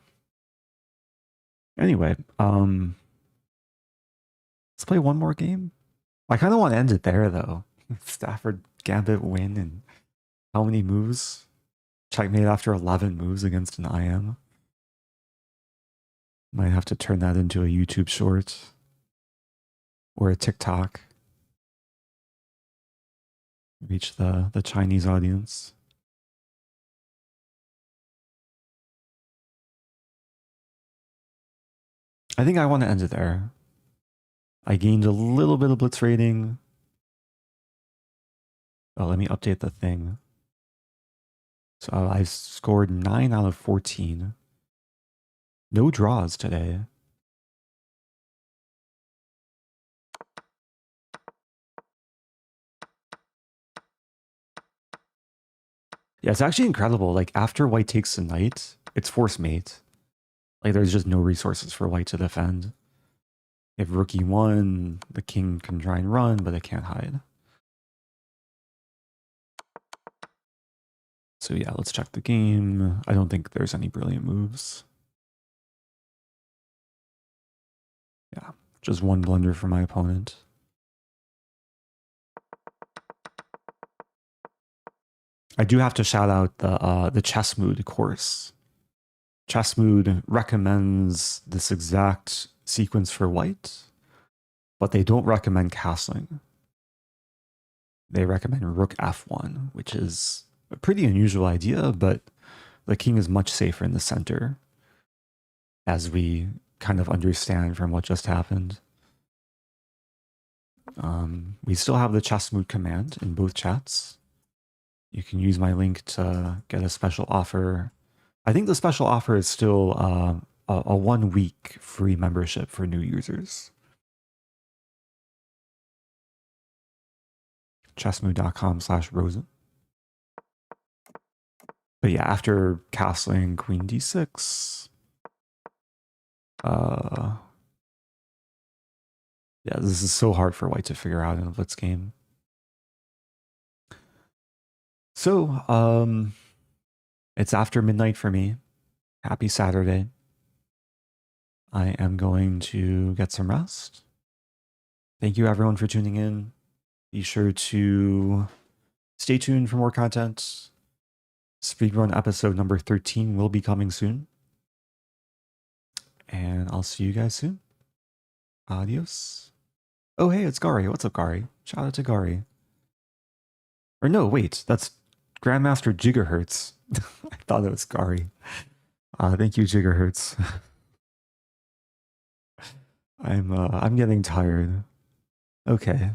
anyway, let's play one more game. I kind of want to end it there though. Stafford Gambit win and how many moves? Checkmate after 11 moves against an IM. Might have to turn that into a YouTube short or a TikTok. Reach the Chinese audience. I think I want to end it there. I gained a little bit of blitz rating. Oh, let me update the thing. So I've scored 9 out of 14. No draws today. Yeah, it's actually incredible. Like after white takes the knight, it's force mate. Like there's just no resources for white to defend. If rook e1, the king can try and run, but it can't hide. So yeah, let's check the game. I don't think there's any brilliant moves. Yeah, just one blunder for my opponent. I do have to shout out the Chess Mood course. Chess Mood recommends this exact sequence for white, but they don't recommend castling. They recommend rook f1, which is a pretty unusual idea, but the king is much safer in the center, as we kind of understand from what just happened. We still have the Chess Mood command in both chats. You can use my link to get a special offer. I think the special offer is still a 1 week free membership for new users. chessmood.com/Rosen. But yeah, after castling queen d6, yeah, this is so hard for white to figure out in a blitz game. So, it's after midnight for me. Happy Saturday. I am going to get some rest. Thank you everyone for tuning in. Be sure to stay tuned for more content. Speedrun episode number 13 will be coming soon. And I'll see you guys soon. Adios. Oh, hey, it's Gary. What's up, Gary? Shout out to Gary. Or no, wait, that's Grandmaster Gigahertz. I thought it was Gary. Thank you, Gigahertz. I'm getting tired. Okay.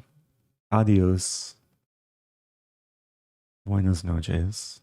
Adios. Buenas noches.